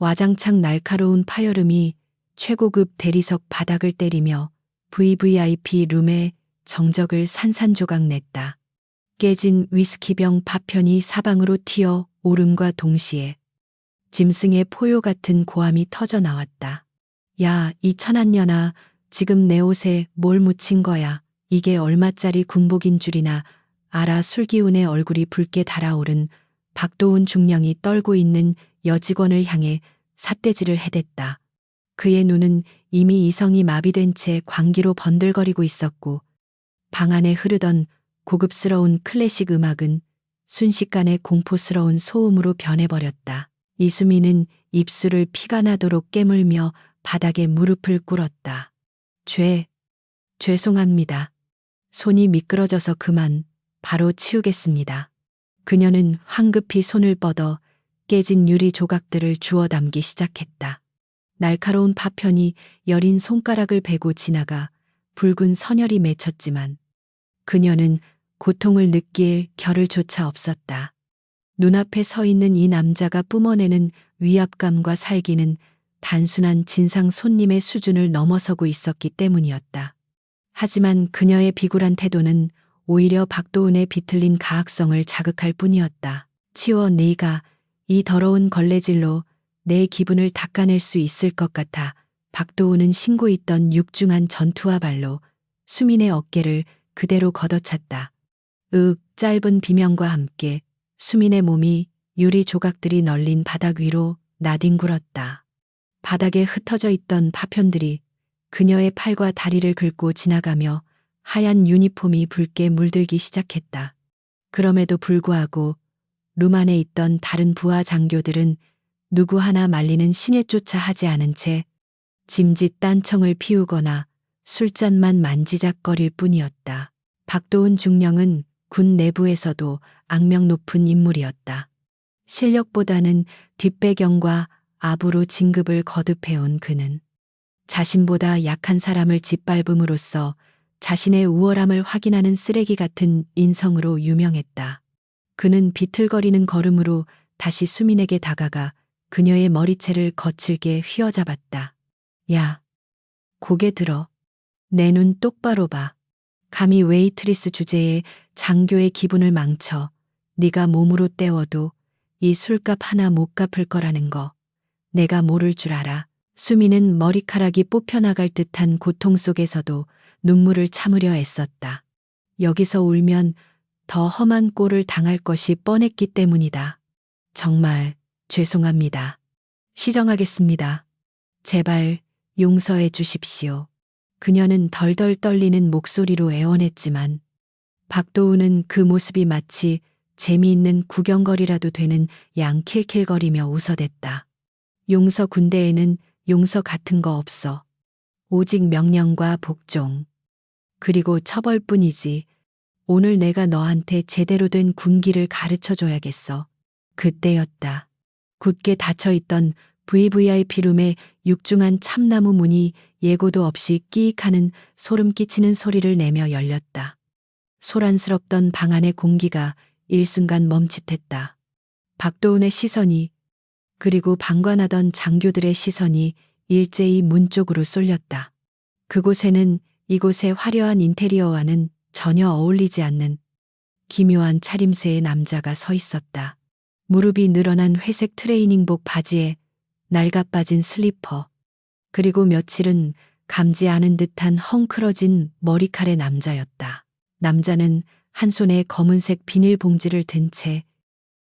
와장창 날카로운 파열음이 최고급 대리석 바닥을 때리며 VVIP 룸의 정적을 산산조각 냈다. 깨진 위스키병 파편이 사방으로 튀어 오름과 동시에 짐승의 포효 같은 고함이 터져 나왔다. 야, 이 천한년아, 지금 내 옷에 뭘 묻힌 거야. 이게 얼마짜리 군복인 줄이나 알아. 술기운의 얼굴이 붉게 달아오른 박도훈 중령이 떨고 있는 여직원을 향해 삿대질을 해댔다. 그의 눈은 이미 이성이 마비된 채 광기로 번들거리고 있었고 방 안에 흐르던 고급스러운 클래식 음악은 순식간에 공포스러운 소음으로 변해버렸다. 이수민은 입술을 피가 나도록 깨물며 바닥에 무릎을 꿇었다. 죄송합니다. 손이 미끄러져서 그만, 바로 치우겠습니다. 그녀는 황급히 손을 뻗어 깨진 유리 조각들을 주워 담기 시작했다. 날카로운 파편이 여린 손가락을 베고 지나가 붉은 선혈이 맺혔지만 그녀는 고통을 느낄 겨를조차 없었다. 눈앞에 서 있는 이 남자가 뿜어내는 위압감과 살기는 단순한 진상 손님의 수준을 넘어서고 있었기 때문이었다. 하지만 그녀의 비굴한 태도는 오히려 박도훈의 비틀린 가학성을 자극할 뿐이었다. 치워. 네가 이 더러운 걸레질로 내 기분을 닦아낼 수 있을 것 같아. 박도훈은 신고 있던 육중한 전투화 발로 수민의 어깨를 그대로 걷어찼다. 짧은 비명과 함께 수민의 몸이 유리 조각들이 널린 바닥 위로 나뒹굴었다. 바닥에 흩어져 있던 파편들이 그녀의 팔과 다리를 긁고 지나가며 하얀 유니폼이 붉게 물들기 시작했다. 그럼에도 불구하고 룸 안에 있던 다른 부하 장교들은 누구 하나 말리는 신뢰조차 하지 않은 채 짐짓 딴청을 피우거나 술잔만 만지작거릴 뿐이었다. 박도훈 중령은 군 내부에서도 악명 높은 인물이었다. 실력보다는 뒷배경과 압으로 진급을 거듭해온 그는 자신보다 약한 사람을 짓밟음으로써 자신의 우월함을 확인하는 쓰레기 같은 인성으로 유명했다. 그는 비틀거리는 걸음으로 다시 수민에게 다가가 그녀의 머리채를 거칠게 휘어잡았다. 야, 고개 들어. 내 눈 똑바로 봐. 감히 웨이트리스 주제에 장교의 기분을 망쳐 네가 몸으로 때워도 이 술값 하나 못 갚을 거라는 거 내가 모를 줄 알아. 수민은 머리카락이 뽑혀나갈 듯한 고통 속에서도 눈물을 참으려 애썼다. 여기서 울면 더 험한 꼴을 당할 것이 뻔했기 때문이다. 정말 죄송합니다. 시정하겠습니다. 제발 용서해 주십시오. 그녀는 덜덜 떨리는 목소리로 애원했지만 박도훈은 그 모습이 마치 재미있는 구경거리라도 되는 양 킬킬거리며 웃어댔다. 용서 군대에는 용서 같은 거 없어. 오직 명령과 복종. 그리고 처벌뿐이지. 오늘 내가 너한테 제대로 된 군기를 가르쳐줘야겠어. 그때였다. 굳게 닫혀있던 VVIP 룸의 육중한 참나무 문이 예고도 없이 끼익하는 소름 끼치는 소리를 내며 열렸다. 소란스럽던 방 안의 공기가 일순간 멈칫했다. 박도훈의 시선이 그리고 방관하던 장교들의 시선이 일제히 문 쪽으로 쏠렸다. 그곳에는 이곳의 화려한 인테리어와는 전혀 어울리지 않는 기묘한 차림새의 남자가 서 있었다. 무릎이 늘어난 회색 트레이닝복 바지에 낡아빠진 슬리퍼, 그리고 며칠은 감지 않은 듯한 헝클어진 머리칼의 남자였다. 남자는 한 손에 검은색 비닐봉지를 든 채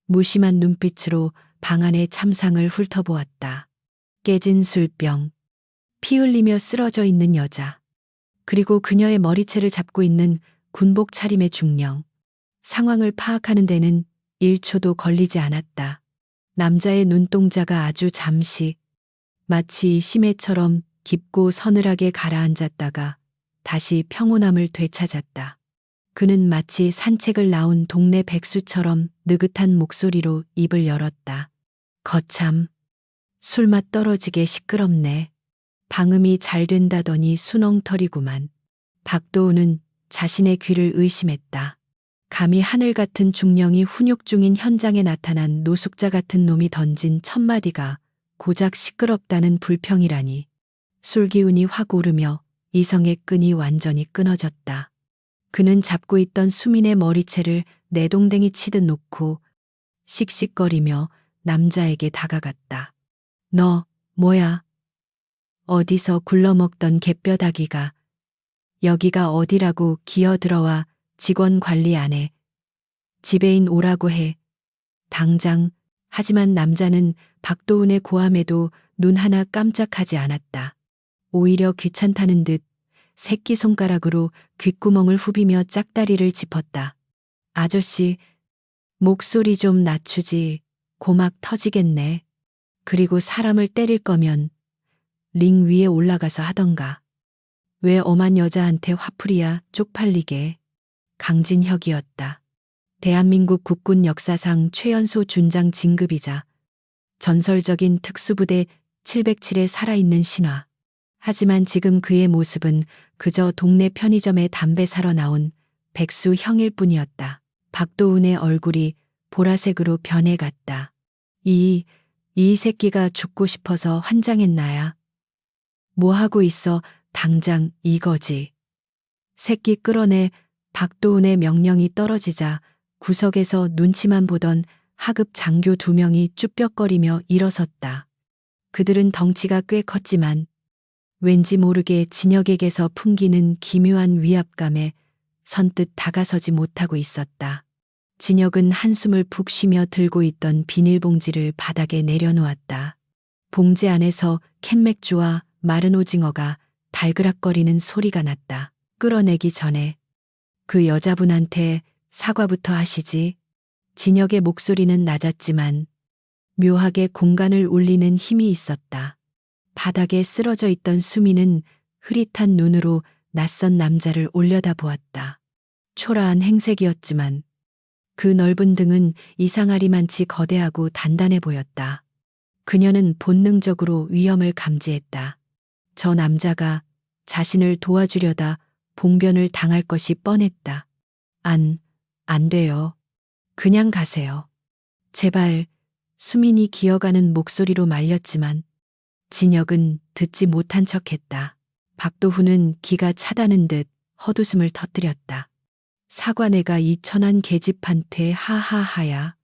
무심한 눈빛으로 방 안의 참상을 훑어보았다. 깨진 술병, 피 흘리며 쓰러져 있는 여자, 그리고 그녀의 머리채를 잡고 있는 군복 차림의 중령. 상황을 파악하는 데는 1초도 걸리지 않았다. 남자의 눈동자가 아주 잠시 마치 심해처럼 깊고 서늘하게 가라앉았다가 다시 평온함을 되찾았다. 그는 마치 산책을 나온 동네 백수처럼 느긋한 목소리로 입을 열었다. 거참, 술맛 떨어지게 시끄럽네. 방음이 잘 된다더니 순엉터리구만. 박도훈은 자신의 귀를 의심했다. 감히 하늘 같은 중령이 훈육 중인 현장에 나타난 노숙자 같은 놈이 던진 첫 마디가 고작 시끄럽다는 불평이라니. 술 기운이 확 오르며 이성의 끈이 완전히 끊어졌다. 그는 잡고 있던 수민의 머리채를 내동댕이 치듯 놓고 씩씩거리며 남자에게 다가갔다. 너, 뭐야? 어디서 굴러먹던 갯뼈다귀가 여기가 어디라고 기어들어와 직원 관리 안 해. 지배인 오라고 해. 당장. 하지만 남자는 박도훈의 고함에도 눈 하나 깜짝하지 않았다. 오히려 귀찮다는 듯 새끼손가락으로 귓구멍을 후비며 짝다리를 짚었다. 아저씨, 목소리 좀 낮추지. 고막 터지겠네. 그리고 사람을 때릴 거면 링 위에 올라가서 하던가. 왜 엄한 여자한테 화풀이야 쪽팔리게. 강진혁이었다. 대한민국 국군 역사상 최연소 준장 진급이자 전설적인 특수부대 707의 살아있는 신화. 하지만 지금 그의 모습은 그저 동네 편의점에 담배 사러 나온 백수 형일 뿐이었다. 박도훈의 얼굴이 보라색으로 변해갔다. 이 새끼가 죽고 싶어서 환장했나야. 뭐 하고 있어? 당장 이거지. 새끼 끌어내. 박도훈의 명령이 떨어지자 구석에서 눈치만 보던 하급 장교 2명이 쭈뼛거리며 일어섰다. 그들은 덩치가 꽤 컸지만 왠지 모르게 진혁에게서 풍기는 기묘한 위압감에 선뜻 다가서지 못하고 있었다. 진혁은 한숨을 푹 쉬며 들고 있던 비닐봉지를 바닥에 내려놓았다. 봉지 안에서 캔맥주와 마른 오징어가 달그락거리는 소리가 났다. 끌어내기 전에 그 여자분한테 사과부터 하시지. 진혁의 목소리는 낮았지만 묘하게 공간을 울리는 힘이 있었다. 바닥에 쓰러져 있던 수미는 흐릿한 눈으로 낯선 남자를 올려다보았다. 초라한 행색이었지만 그 넓은 등은 이상하리만치 거대하고 단단해 보였다. 그녀는 본능적으로 위험을 감지했다. 저 남자가 자신을 도와주려다 봉변을 당할 것이 뻔했다. 안 돼요. 그냥 가세요. 제발. 수민이 기어가는 목소리로 말렸지만 진혁은 듣지 못한 척했다. 박도훈은 기가 차다는 듯 헛웃음을 터뜨렸다. 사과 내가 이 천한 계집한테 하하하야.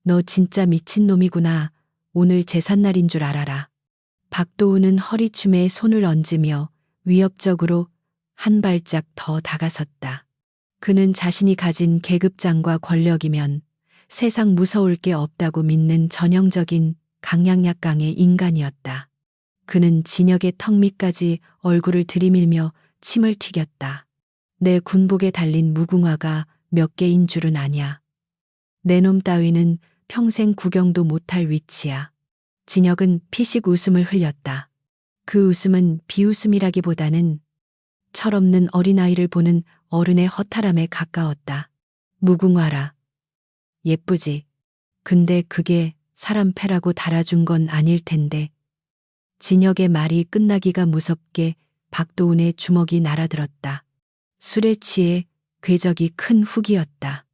너 진짜 미친놈이구나. 오늘 제삿날인 줄 알아라. 박도훈은 허리춤에 손을 얹으며 위협적으로 한 발짝 더 다가섰다. 그는 자신이 가진 계급장과 권력이면 세상 무서울 게 없다고 믿는 전형적인 강약약강의 인간이었다. 그는 진혁의 턱 밑까지 얼굴을 들이밀며 침을 튀겼다. 내 군복에 달린 무궁화가 몇 개인 줄은 아냐. 내 놈 따위는 평생 구경도 못할 위치야. 진혁은 피식 웃음을 흘렸다. 그 웃음은 비웃음이라기보다는 철없는 어린아이를 보는 어른의 허탈함에 가까웠다. 무궁화라. 예쁘지. 근데 그게 사람 패라고 달아준 건 아닐 텐데. 진혁의 말이 끝나기가 무섭게 박도훈의 주먹이 날아들었다. 술에 취해 궤적이 큰 훅이었다.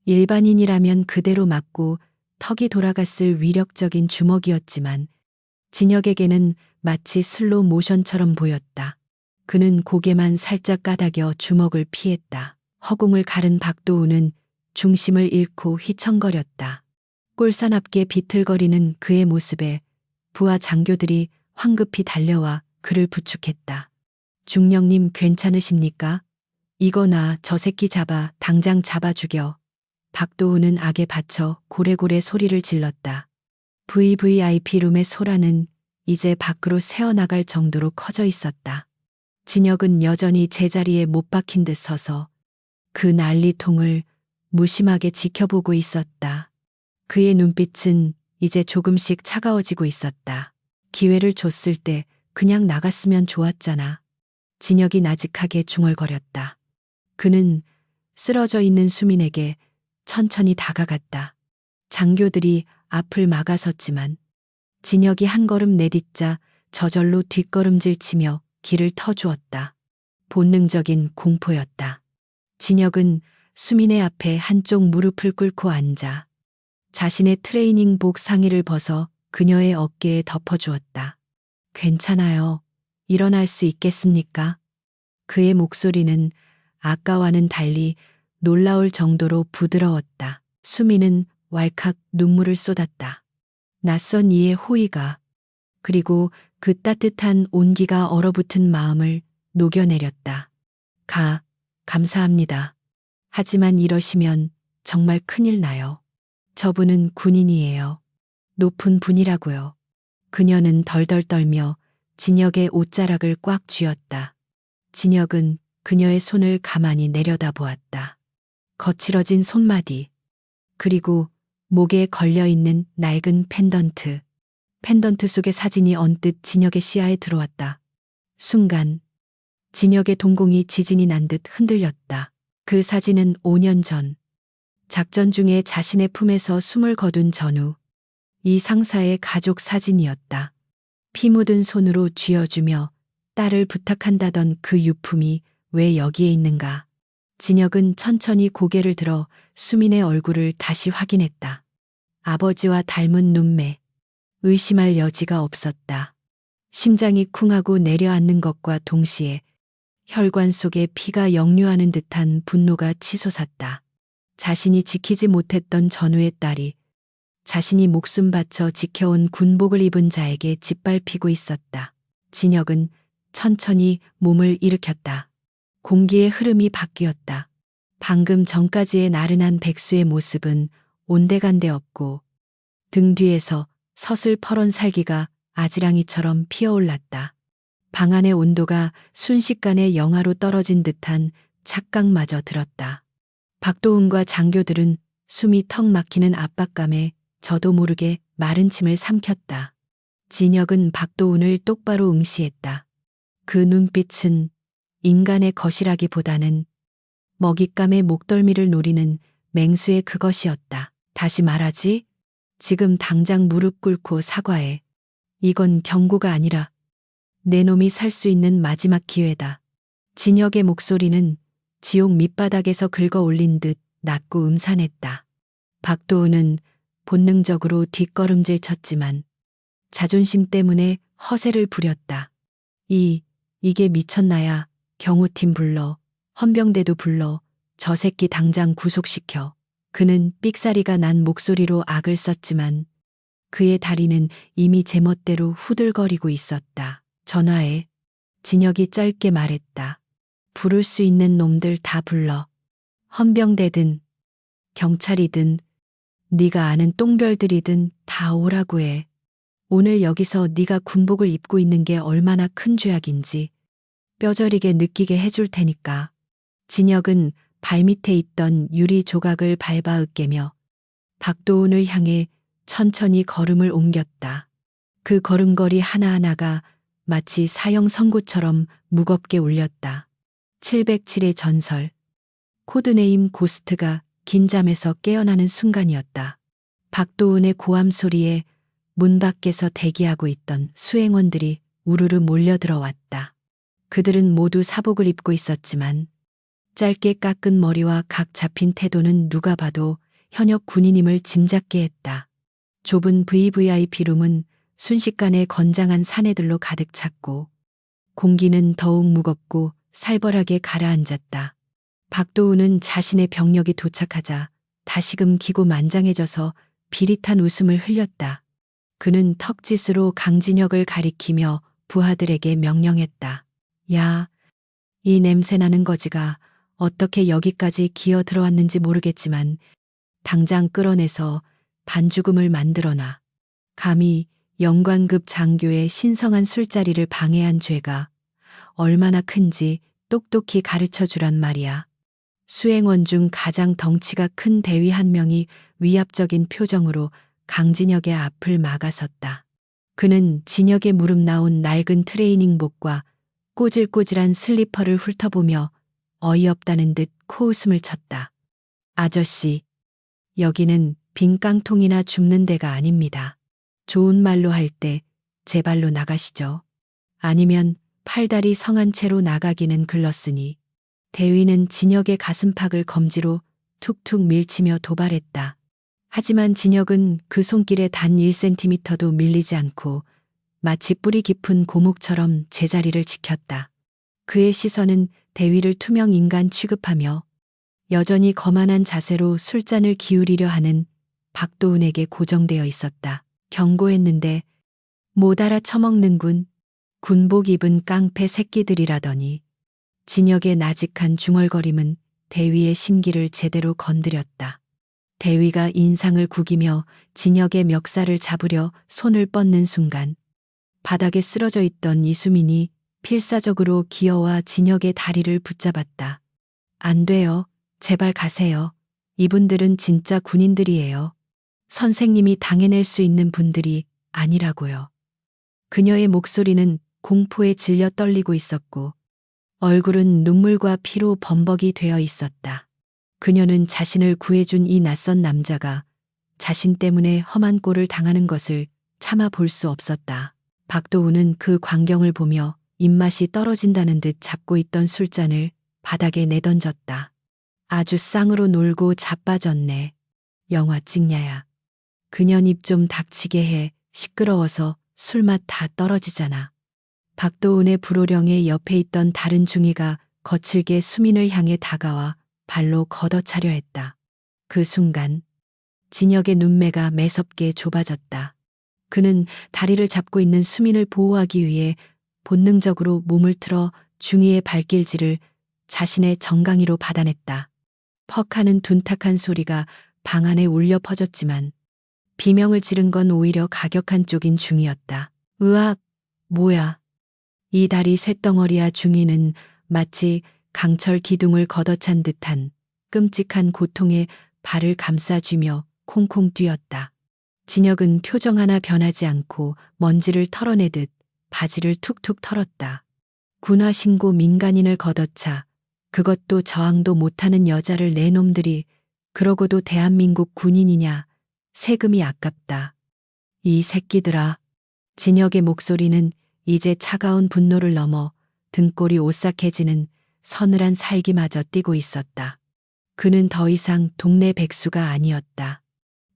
일반인이라면 그대로 맞고 턱이 돌아갔을 위력적인 주먹이었지만 진혁에게는 마치 슬로우 모션처럼 보였다. 그는 고개만 살짝 까닥여 주먹을 피했다. 허공을 가른 박도훈은 중심을 잃고 휘청거렸다. 꼴사납게 비틀거리는 그의 모습에 부하 장교들이 황급히 달려와 그를 부축했다. 중령님 괜찮으십니까? 이거나 저 새끼 잡아 당장 잡아 죽여. 박도훈은 악에 받쳐 고래고래 소리를 질렀다. VVIP 룸의 소라는 이제 밖으로 새어나갈 정도로 커져 있었다. 진혁은 여전히 제자리에 못 박힌 듯 서서 그 난리통을 무심하게 지켜보고 있었다. 그의 눈빛은 이제 조금씩 차가워지고 있었다. 기회를 줬을 때 그냥 나갔으면 좋았잖아. 진혁이 나직하게 중얼거렸다. 그는 쓰러져 있는 수민에게 천천히 다가갔다. 장교들이 앞을 막아섰지만 진혁이 한 걸음 내딛자 저절로 뒷걸음질 치며 길을 터주었다. 본능적인 공포였다. 진혁은 수민의 앞에 한쪽 무릎을 꿇고 앉아 자신의 트레이닝복 상의를 벗어 그녀의 어깨에 덮어주었다. 괜찮아요. 일어날 수 있겠습니까? 그의 목소리는 아까와는 달리 놀라울 정도로 부드러웠다. 수미는 왈칵 눈물을 쏟았다. 낯선 이의 호의가, 그리고 그 따뜻한 온기가 얼어붙은 마음을 녹여내렸다. 감사합니다. 하지만 이러시면 정말 큰일 나요. 저분은 군인이에요. 높은 분이라고요. 그녀는 덜덜 떨며 진혁의 옷자락을 꽉 쥐었다. 진혁은 그녀의 손을 가만히 내려다보았다. 거칠어진 손마디, 그리고 목에 걸려있는 낡은 펜던트. 펜던트 속의 사진이 언뜻 진혁의 시야에 들어왔다. 순간 진혁의 동공이 지진이 난 듯 흔들렸다. 그 사진은 5년 전, 작전 중에 자신의 품에서 숨을 거둔 전후, 이 상사의 가족 사진이었다. 피 묻은 손으로 쥐어주며 딸을 부탁한다던 그 유품이 왜 여기에 있는가. 진혁은 천천히 고개를 들어 수민의 얼굴을 다시 확인했다. 아버지와 닮은 눈매, 의심할 여지가 없었다. 심장이 쿵하고 내려앉는 것과 동시에 혈관 속에 피가 역류하는 듯한 분노가 치솟았다. 자신이 지키지 못했던 전우의 딸이 자신이 목숨 바쳐 지켜온 군복을 입은 자에게 짓밟히고 있었다. 진혁은 천천히 몸을 일으켰다. 공기의 흐름이 바뀌었다. 방금 전까지의 나른한 백수의 모습은 온데간데 없고 등 뒤에서 서슬퍼런 살기가 아지랑이처럼 피어올랐다. 방 안의 온도가 순식간에 영하로 떨어진 듯한 착각마저 들었다. 박도훈과 장교들은 숨이 턱 막히는 압박감에 저도 모르게 마른 침을 삼켰다. 진혁은 박도훈을 똑바로 응시했다. 그 눈빛은 인간의 것이라기보다는 먹잇감의 목덜미를 노리는 맹수의 그것이었다. 다시 말하지? 지금 당장 무릎 꿇고 사과해. 이건 경고가 아니라 내 놈이 살 수 있는 마지막 기회다. 진혁의 목소리는 지옥 밑바닥에서 긁어 올린 듯 낮고 음산했다. 박도훈은 본능적으로 뒷걸음질 쳤지만 자존심 때문에 허세를 부렸다. 이게 미쳤나야. 경호팀 불러. 헌병대도 불러. 저 새끼 당장 구속시켜. 그는 삑사리가 난 목소리로 악을 썼지만 그의 다리는 이미 제멋대로 후들거리고 있었다. 전화해. 진혁이 짧게 말했다. 부를 수 있는 놈들 다 불러. 헌병대든 경찰이든 네가 아는 똥별들이든 다 오라고 해. 오늘 여기서 네가 군복을 입고 있는 게 얼마나 큰 죄악인지 뼈저리게 느끼게 해줄 테니까. 진혁은 발밑에 있던 유리 조각을 밟아 으깨며 박도훈을 향해 천천히 걸음을 옮겼다. 그 걸음걸이 하나하나가 마치 사형 선고처럼 무겁게 울렸다. 707의 전설. 코드네임 고스트가 긴 잠에서 깨어나는 순간이었다. 박도훈의 고함 소리에 문 밖에서 대기하고 있던 수행원들이 우르르 몰려들어왔다. 그들은 모두 사복을 입고 있었지만 짧게 깎은 머리와 각 잡힌 태도는 누가 봐도 현역 군인임을 짐작게 했다. 좁은 VVIP룸은 순식간에 건장한 사내들로 가득 찼고 공기는 더욱 무겁고 살벌하게 가라앉았다. 박도훈은 자신의 병력이 도착하자 다시금 기고만장해져서 비릿한 웃음을 흘렸다. 그는 턱짓으로 강진혁을 가리키며 부하들에게 명령했다. 야, 이 냄새나는 거지가 어떻게 여기까지 기어 들어왔는지 모르겠지만 당장 끌어내서 반죽음을 만들어놔. 감히 영관급 장교의 신성한 술자리를 방해한 죄가 얼마나 큰지 똑똑히 가르쳐 주란 말이야. 수행원 중 가장 덩치가 큰 대위 한 명이 위압적인 표정으로 강진혁의 앞을 막아섰다. 그는 진혁의 무릎 나온 낡은 트레이닝복과 꼬질꼬질한 슬리퍼를 훑어보며 어이없다는 듯 코웃음을 쳤다. 아저씨, 여기는 빈 깡통이나 줍는 데가 아닙니다. 좋은 말로 할 때 제 발로 나가시죠. 아니면 팔다리 성한 채로 나가기는 글렀으니. 대위는 진혁의 가슴팍을 검지로 툭툭 밀치며 도발했다. 하지만 진혁은 그 손길에 단 1cm도 밀리지 않고 마치 뿌리 깊은 고목처럼 제자리를 지켰다. 그의 시선은 대위를 투명 인간 취급하며 여전히 거만한 자세로 술잔을 기울이려 하는 박도훈에게 고정되어 있었다. 경고했는데 못 알아쳐먹는군. 군복 입은 깡패 새끼들이라더니 진혁의 나직한 중얼거림은 대위의 심기를 제대로 건드렸다. 대위가 인상을 구기며 진혁의 멱살을 잡으려 손을 뻗는 순간 바닥에 쓰러져 있던 이수민이 필사적으로 기어와 진혁의 다리를 붙잡았다. 안 돼요. 제발 가세요. 이분들은 진짜 군인들이에요. 선생님이 당해낼 수 있는 분들이 아니라고요. 그녀의 목소리는 공포에 질려 떨리고 있었고 얼굴은 눈물과 피로 범벅이 되어 있었다. 그녀는 자신을 구해준 이 낯선 남자가 자신 때문에 험한 꼴을 당하는 것을 참아 볼 수 없었다. 박도훈은 그 광경을 보며 입맛이 떨어진다는 듯 잡고 있던 술잔을 바닥에 내던졌다. 아주 쌍으로 놀고 자빠졌네. 영화 찍냐야. 그년 입 좀 닥치게 해. 시끄러워서 술맛 다 떨어지잖아. 박도훈의 불호령에 옆에 있던 다른 중이가 거칠게 수민을 향해 다가와 발로 걷어차려 했다. 그 순간 진혁의 눈매가 매섭게 좁아졌다. 그는 다리를 잡고 있는 수민을 보호하기 위해 본능적으로 몸을 틀어 중이의 발길질을 자신의 정강이로 받아냈다. 퍽 하는 둔탁한 소리가 방 안에 울려 퍼졌지만 비명을 지른 건 오히려 가격한 쪽인 중이었다. 으악, 뭐야. 이 다리 쇳덩어리야. 중이는 마치 강철 기둥을 걷어찬 듯한 끔찍한 고통에 발을 감싸쥐며 콩콩 뛰었다. 진혁은 표정 하나 변하지 않고 먼지를 털어내듯 바지를 툭툭 털었다. 군화 신고 민간인을 걷어차 그것도 저항도 못하는 여자를 내 놈들이 그러고도 대한민국 군인이냐. 세금이 아깝다. 이 새끼들아. 진혁의 목소리는 이제 차가운 분노를 넘어 등골이 오싹해지는 서늘한 살기마저 띠고 있었다. 그는 더 이상 동네 백수가 아니었다.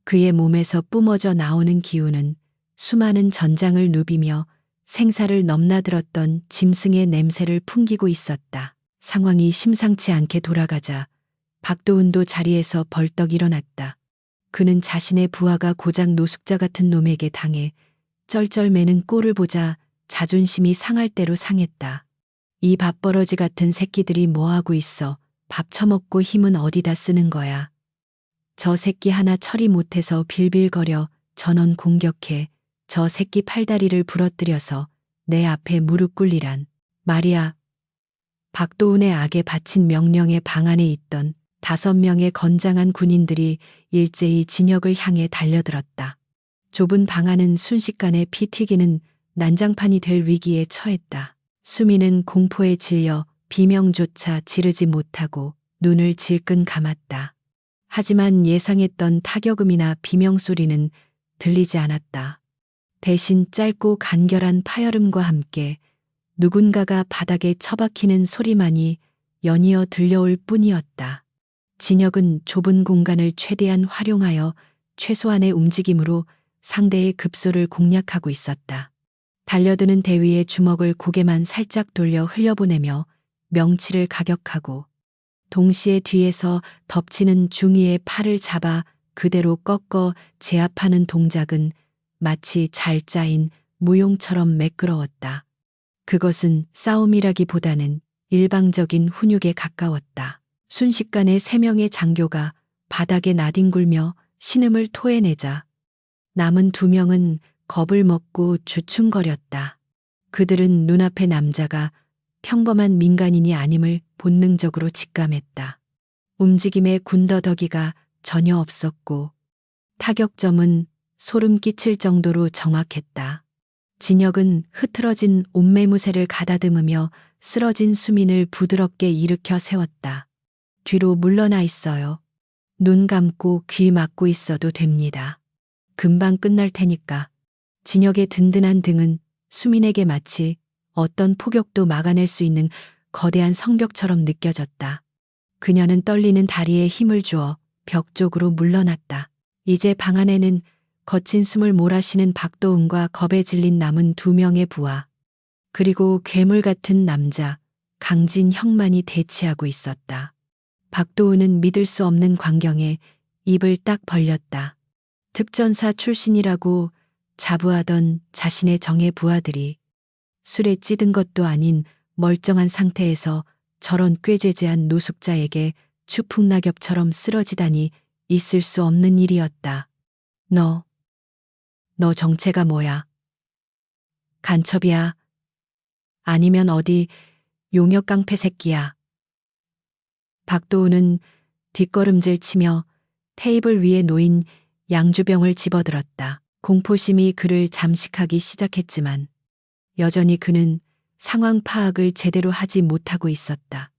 그의 몸에서 뿜어져 나오는 기운은 수많은 전장을 누비며 생사를 넘나들었던 짐승의 냄새를 풍기고 있었다. 상황이 심상치 않게 돌아가자 박도훈도 자리에서 벌떡 일어났다. 그는 자신의 부하가 고작 노숙자 같은 놈에게 당해 쩔쩔매는 꼴을 보자 자존심이 상할 대로 상했다. 이 밥버러지 같은 새끼들이 뭐하고 있어. 밥 처먹고 힘은 어디다 쓰는 거야. 저 새끼 하나 처리 못해서 빌빌거려 전원 공격해 저 새끼 팔다리를 부러뜨려서 내 앞에 무릎 꿇리란 말이야. 박도훈의 악에 바친 명령에 방 안에 있던 5명의 건장한 군인들이 일제히 진혁을 향해 달려들었다. 좁은 방 안은 순식간에 피 튀기는 난장판이 될 위기에 처했다. 수미는 공포에 질려 비명조차 지르지 못하고 눈을 질끈 감았다. 하지만 예상했던 타격음이나 비명소리는 들리지 않았다. 대신 짧고 간결한 파열음과 함께 누군가가 바닥에 처박히는 소리만이 연이어 들려올 뿐이었다. 진혁은 좁은 공간을 최대한 활용하여 최소한의 움직임으로 상대의 급소를 공략하고 있었다. 달려드는 대위의 주먹을 고개만 살짝 돌려 흘려보내며 명치를 가격하고 동시에 뒤에서 덮치는 중이의 팔을 잡아 그대로 꺾어 제압하는 동작은 마치 잘 짜인 무용처럼 매끄러웠다. 그것은 싸움이라기보다는 일방적인 훈육에 가까웠다. 순식간에 3명의 장교가 바닥에 나뒹굴며 신음을 토해내자 남은 2명은 겁을 먹고 주춤거렸다. 그들은 눈앞의 남자가 평범한 민간인이 아님을 본능적으로 직감했다. 움직임에 군더더기가 전혀 없었고 타격점은 소름 끼칠 정도로 정확했다. 진혁은 흐트러진 옷매무새를 가다듬으며 쓰러진 수민을 부드럽게 일으켜 세웠다. 뒤로 물러나 있어요. 눈 감고 귀 막고 있어도 됩니다. 금방 끝날 테니까. 진혁의 든든한 등은 수민에게 마치 어떤 폭격도 막아낼 수 있는 거대한 성벽처럼 느껴졌다. 그녀는 떨리는 다리에 힘을 주어 벽 쪽으로 물러났다. 이제 방 안에는 거친 숨을 몰아쉬는 박도훈과 겁에 질린 남은 두 명의 부하, 그리고 괴물 같은 남자 강진형만이 대치하고 있었다. 박도훈은 믿을 수 없는 광경에 입을 딱 벌렸다. 특전사 출신이라고 자부하던 자신의 정예 부하들이 술에 찌든 것도 아닌 멀쩡한 상태에서 저런 꾀죄죄한 노숙자에게 추풍낙엽처럼 쓰러지다니 있을 수 없는 일이었다. 너 정체가 뭐야? 간첩이야? 아니면 어디 용역 깡패 새끼야? 박도훈은 뒷걸음질 치며 테이블 위에 놓인 양주병을 집어들었다. 공포심이 그를 잠식하기 시작했지만 여전히 그는 상황 파악을 제대로 하지 못하고 있었다.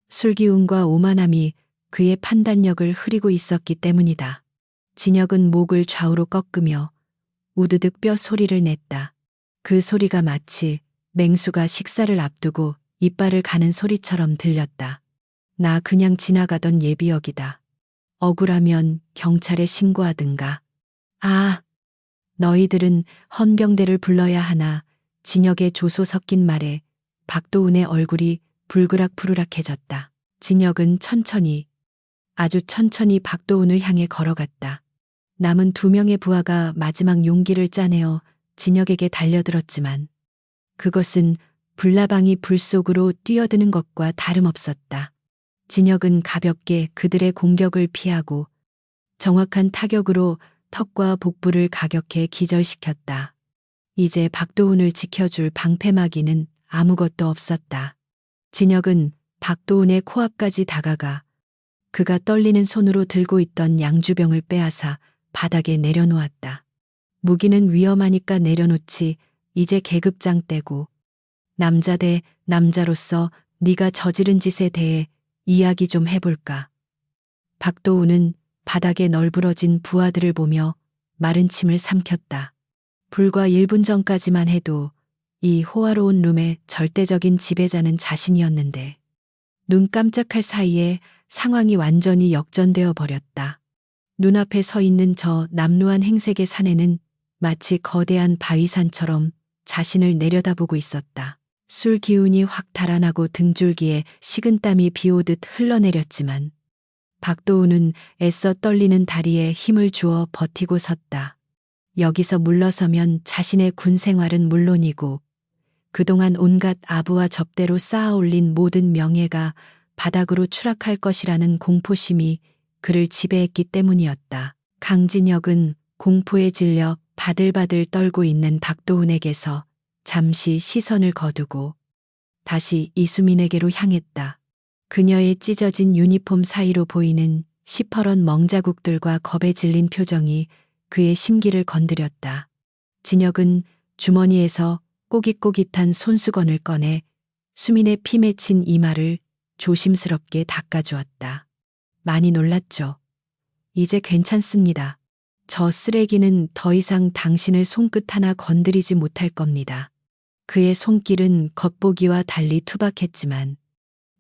술기운과 오만함이 그의 판단력을 흐리고 있었기 때문이다. 진혁은 목을 좌우로 꺾으며 우드득 뼈 소리를 냈다. 그 소리가 마치 맹수가 식사를 앞두고 이빨을 가는 소리처럼 들렸다. 나 그냥 지나가던 예비역이다. 억울하면 경찰에 신고하든가. 아, 너희들은 헌병대를 불러야 하나. 진혁의 조소 섞인 말에 박도훈의 얼굴이 불그락푸르락해졌다. 진혁은 천천히, 아주 천천히 박도훈을 향해 걸어갔다. 남은 두 명의 부하가 마지막 용기를 짜내어 진혁에게 달려들었지만 그것은 불나방이 불 속으로 뛰어드는 것과 다름없었다. 진혁은 가볍게 그들의 공격을 피하고 정확한 타격으로 턱과 복부를 가격해 기절시켰다. 이제 박도훈을 지켜줄 방패막이는 아무것도 없었다. 진혁은 박도훈의 코앞까지 다가가 그가 떨리는 손으로 들고 있던 양주병을 빼앗아 바닥에 내려놓았다. 무기는 위험하니까 내려놓지. 이제 계급장 떼고 남자 대 남자로서 네가 저지른 짓에 대해 이야기 좀 해볼까. 박도훈은 바닥에 널브러진 부하들을 보며 마른 침을 삼켰다. 불과 1분 전까지만 해도 이 호화로운 룸의 절대적인 지배자는 자신이었는데 눈 깜짝할 사이에 상황이 완전히 역전되어 버렸다. 눈앞에 서 있는 저 남루한 행색의 사내는 마치 거대한 바위산처럼 자신을 내려다보고 있었다. 술 기운이 확 달아나고 등줄기에 식은땀이 비오듯 흘러내렸지만 박도훈은 애써 떨리는 다리에 힘을 주어 버티고 섰다. 여기서 물러서면 자신의 군 생활은 물론이고 그동안 온갖 아부와 접대로 쌓아올린 모든 명예가 바닥으로 추락할 것이라는 공포심이 그를 지배했기 때문이었다. 강진혁은 공포에 질려 바들바들 떨고 있는 박도훈에게서 잠시 시선을 거두고 다시 이수민에게로 향했다. 그녀의 찢어진 유니폼 사이로 보이는 시퍼런 멍자국들과 겁에 질린 표정이 그의 심기를 건드렸다. 진혁은 주머니에서 꼬깃꼬깃한 손수건을 꺼내 수민의 피 맺힌 이마를 조심스럽게 닦아주었다. 많이 놀랐죠? 이제 괜찮습니다. 저 쓰레기는 더 이상 당신을 손끝 하나 건드리지 못할 겁니다. 그의 손길은 겉보기와 달리 투박했지만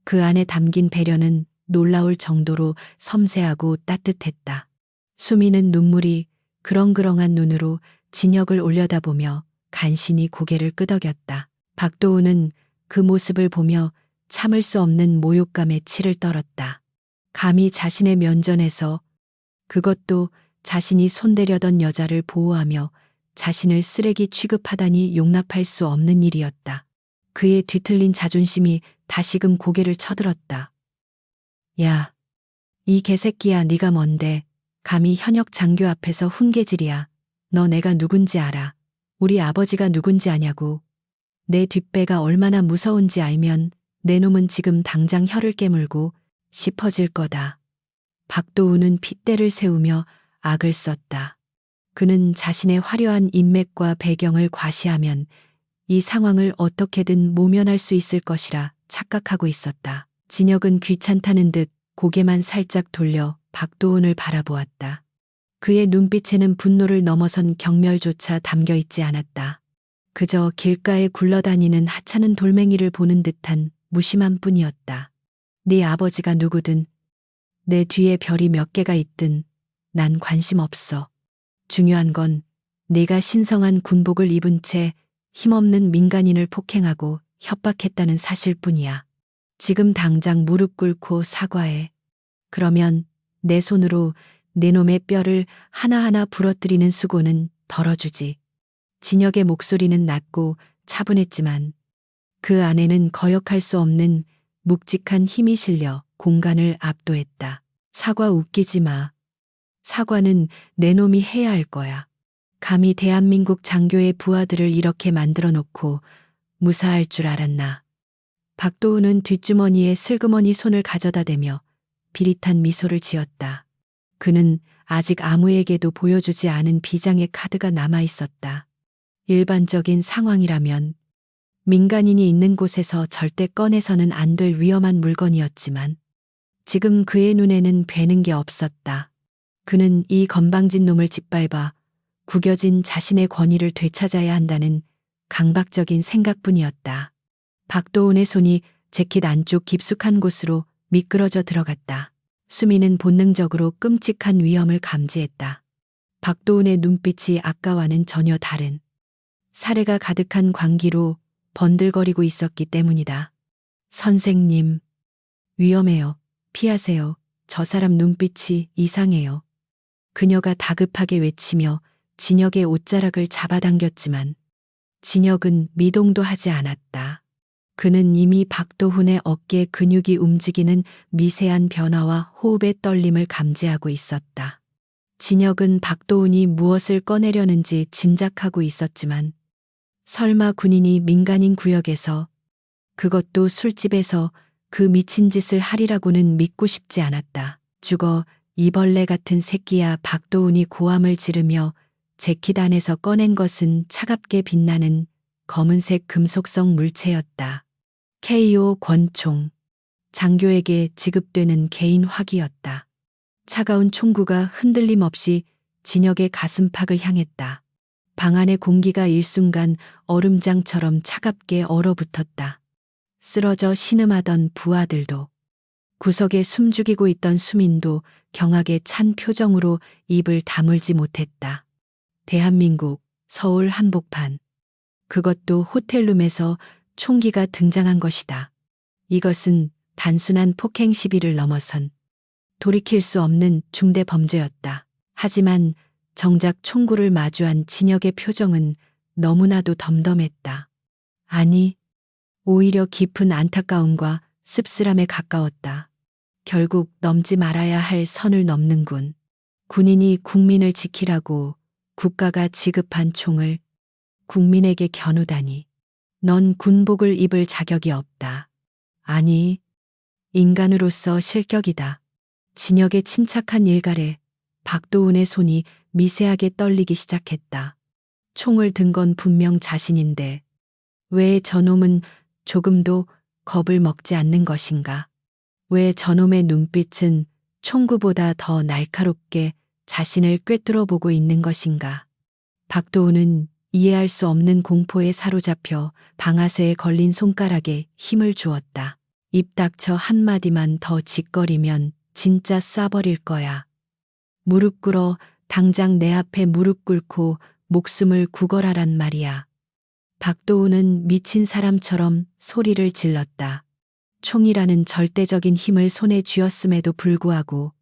그 안에 담긴 배려는 놀라울 정도로 섬세하고 따뜻했다. 수미는 눈물이 그렁그렁한 눈으로 진혁을 올려다보며 간신히 고개를 끄덕였다. 박도훈은 그 모습을 보며 참을 수 없는 모욕감에 치를 떨었다. 감히 자신의 면전에서, 그것도 자신이 손대려던 여자를 보호하며 자신을 쓰레기 취급하다니 용납할 수 없는 일이었다. 그의 뒤틀린 자존심이 다시금 고개를 쳐들었다. 야, 이 개새끼야, 네가 뭔데? 감히 현역 장교 앞에서 훈계질이야. 너 내가 누군지 알아. 우리 아버지가 누군지 아냐고. 내 뒷배가 얼마나 무서운지 알면 내 놈은 지금 당장 혀를 깨물고 씹어질 거다. 박도훈은 핏대를 세우며 악을 썼다. 그는 자신의 화려한 인맥과 배경을 과시하면 이 상황을 어떻게든 모면할 수 있을 것이라 착각하고 있었다. 진혁은 귀찮다는 듯 고개만 살짝 돌려 박도훈을 바라보았다. 그의 눈빛에는 분노를 넘어선 경멸조차 담겨 있지 않았다. 그저 길가에 굴러다니는 하찮은 돌멩이를 보는 듯한 무심함 뿐이었다. 네 아버지가 누구든, 내 뒤에 별이 몇 개가 있든 난 관심 없어. 중요한 건 내가 신성한 군복을 입은 채 힘없는 민간인을 폭행하고 협박했다는 사실뿐이야. 지금 당장 무릎 꿇고 사과해. 그러면 내 손으로 내 놈의 뼈를 하나하나 부러뜨리는 수고는 덜어주지. 진혁의 목소리는 낮고 차분했지만 그 안에는 거역할 수 없는 묵직한 힘이 실려 공간을 압도했다. 사과 웃기지 마. 사과는 내 놈이 해야 할 거야. 감히 대한민국 장교의 부하들을 이렇게 만들어 놓고 무사할 줄 알았나. 박도훈은 뒷주머니에 슬그머니 손을 가져다 대며 비릿한 미소를 지었다. 그는 아직 아무에게도 보여주지 않은 비장의 카드가 남아 있었다. 일반적인 상황이라면 민간인이 있는 곳에서 절대 꺼내서는 안 될 위험한 물건이었지만 지금 그의 눈에는 뵈는 게 없었다. 그는 이 건방진 놈을 짓밟아 구겨진 자신의 권위를 되찾아야 한다는 강박적인 생각뿐이었다. 박도훈의 손이 재킷 안쪽 깊숙한 곳으로 미끄러져 들어갔다. 수미는 본능적으로 끔찍한 위험을 감지했다. 박도훈의 눈빛이 아까와는 전혀 다른 사레가 가득한 광기로 번들거리고 있었기 때문이다. 선생님, 위험해요. 피하세요. 저 사람 눈빛이 이상해요. 그녀가 다급하게 외치며 진혁의 옷자락을 잡아당겼지만 진혁은 미동도 하지 않았다. 그는 이미 박도훈의 어깨 근육이 움직이는 미세한 변화와 호흡의 떨림을 감지하고 있었다. 진혁은 박도훈이 무엇을 꺼내려는지 짐작하고 있었지만 설마 군인이 민간인 구역에서, 그것도 술집에서 그 미친 짓을 하리라고는 믿고 싶지 않았다. 죽어 이 벌레 같은 새끼야. 박도훈이 고함을 지르며 재킷 안에서 꺼낸 것은 차갑게 빛나는 검은색 금속성 물체였다. KO 권총. 장교에게 지급되는 개인 화기였다. 차가운 총구가 흔들림 없이 진혁의 가슴팍을 향했다. 방 안의 공기가 일순간 얼음장처럼 차갑게 얼어붙었다. 쓰러져 신음하던 부하들도, 구석에 숨죽이고 있던 수민도 경악에 찬 표정으로 입을 다물지 못했다. 대한민국 서울 한복판. 그것도 호텔룸에서 총기가 등장한 것이다. 이것은 단순한 폭행 시비를 넘어선 돌이킬 수 없는 중대 범죄였다. 하지만 정작 총구를 마주한 진혁의 표정은 너무나도 덤덤했다. 아니, 오히려 깊은 안타까움과 씁쓸함에 가까웠다. 결국 넘지 말아야 할 선을 넘는군. 군인이 국민을 지키라고 국가가 지급한 총을 국민에게 겨누다니. 넌 군복을 입을 자격이 없다. 아니, 인간으로서 실격이다. 진혁의 침착한 일갈에 박도훈의 손이 미세하게 떨리기 시작했다. 총을 든 건 분명 자신인데 왜 저놈은 조금도 겁을 먹지 않는 것인가? 왜 저놈의 눈빛은 총구보다 더 날카롭게 자신을 꿰뚫어 보고 있는 것인가? 박도훈은 이해할 수 없는 공포에 사로잡혀 방아쇠에 걸린 손가락에 힘을 주었다. 입 닥쳐 한마디만 더 짓거리면 진짜 쏴버릴 거야. 무릎 꿇어. 당장 내 앞에 무릎 꿇고 목숨을 구걸하란 말이야. 박도훈은 미친 사람처럼 소리를 질렀다. 총이라는 절대적인 힘을 손에 쥐었음에도 불구하고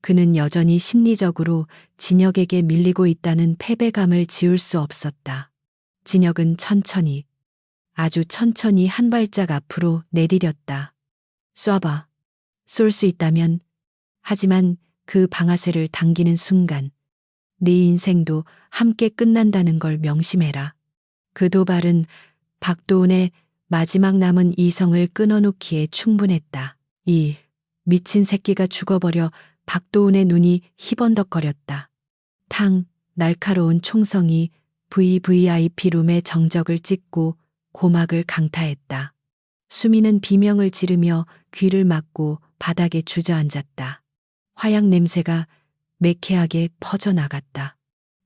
그는 여전히 심리적으로 진혁에게 밀리고 있다는 패배감을 지울 수 없었다. 진혁은 천천히, 아주 천천히 한 발짝 앞으로 내디뎠다. 쏴봐. 쏠 수 있다면. 하지만 그 방아쇠를 당기는 순간 네 인생도 함께 끝난다는 걸 명심해라. 그 도발은 박도훈의 마지막 남은 이성을 끊어놓기에 충분했다. 이 미친 새끼가 죽어버려. 박도훈의 눈이 희번덕거렸다. 탕, 날카로운 총성이 VVIP 룸의 정적을 찢고 고막을 강타했다. 수미는 비명을 지르며 귀를 막고 바닥에 주저앉았다. 화약 냄새가 매캐하게 퍼져나갔다.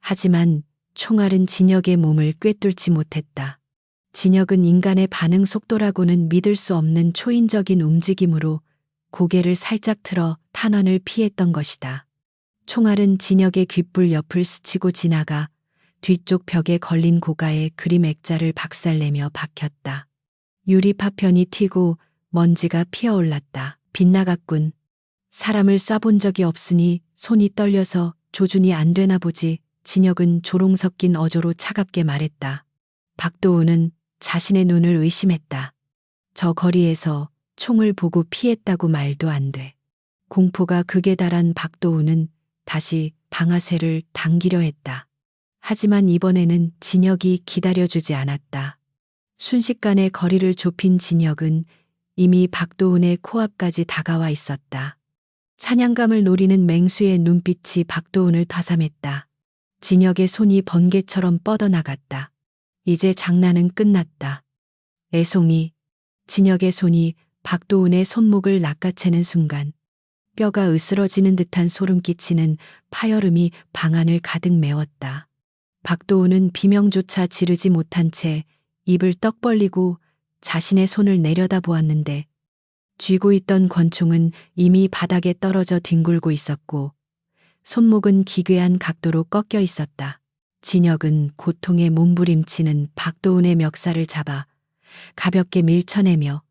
하지만 총알은 진혁의 몸을 꿰뚫지 못했다. 진혁은 인간의 반응 속도라고는 믿을 수 없는 초인적인 움직임으로 고개를 살짝 틀어 탄환을 피했던 것이다. 총알은 진혁의 귓불 옆을 스치고 지나가 뒤쪽 벽에 걸린 고가의 그림 액자를 박살내며 박혔다. 유리 파편이 튀고 먼지가 피어올랐다. 빗나갔군. 사람을 쏴본 적이 없으니 손이 떨려서 조준이 안 되나 보지. 진혁은 조롱 섞인 어조로 차갑게 말했다. 박도우는 자신의 눈을 의심했다. 저 거리에서 총을 보고 피했다고 말도 안 돼. 공포가 극에 달한 박도우는 다시 방아쇠를 당기려 했다. 하지만 이번에는 진혁이 기다려주지 않았다. 순식간에 거리를 좁힌 진혁은 이미 박도훈의 코앞까지 다가와 있었다. 사냥감을 노리는 맹수의 눈빛이 박도훈을 타삼했다. 진혁의 손이 번개처럼 뻗어나갔다. 이제 장난은 끝났다. 애송이. 진혁의 손이 박도훈의 손목을 낚아채는 순간 뼈가 으스러지는 듯한 소름 끼치는 파열음이 방안을 가득 메웠다. 박도훈은 비명조차 지르지 못한 채 입을 떡 벌리고 자신의 손을 내려다보았는데 쥐고 있던 권총은 이미 바닥에 떨어져 뒹굴고 있었고 손목은 기괴한 각도로 꺾여 있었다. 진혁은 고통에 몸부림치는 박도훈의 멱살을 잡아 가볍게 밀쳐내며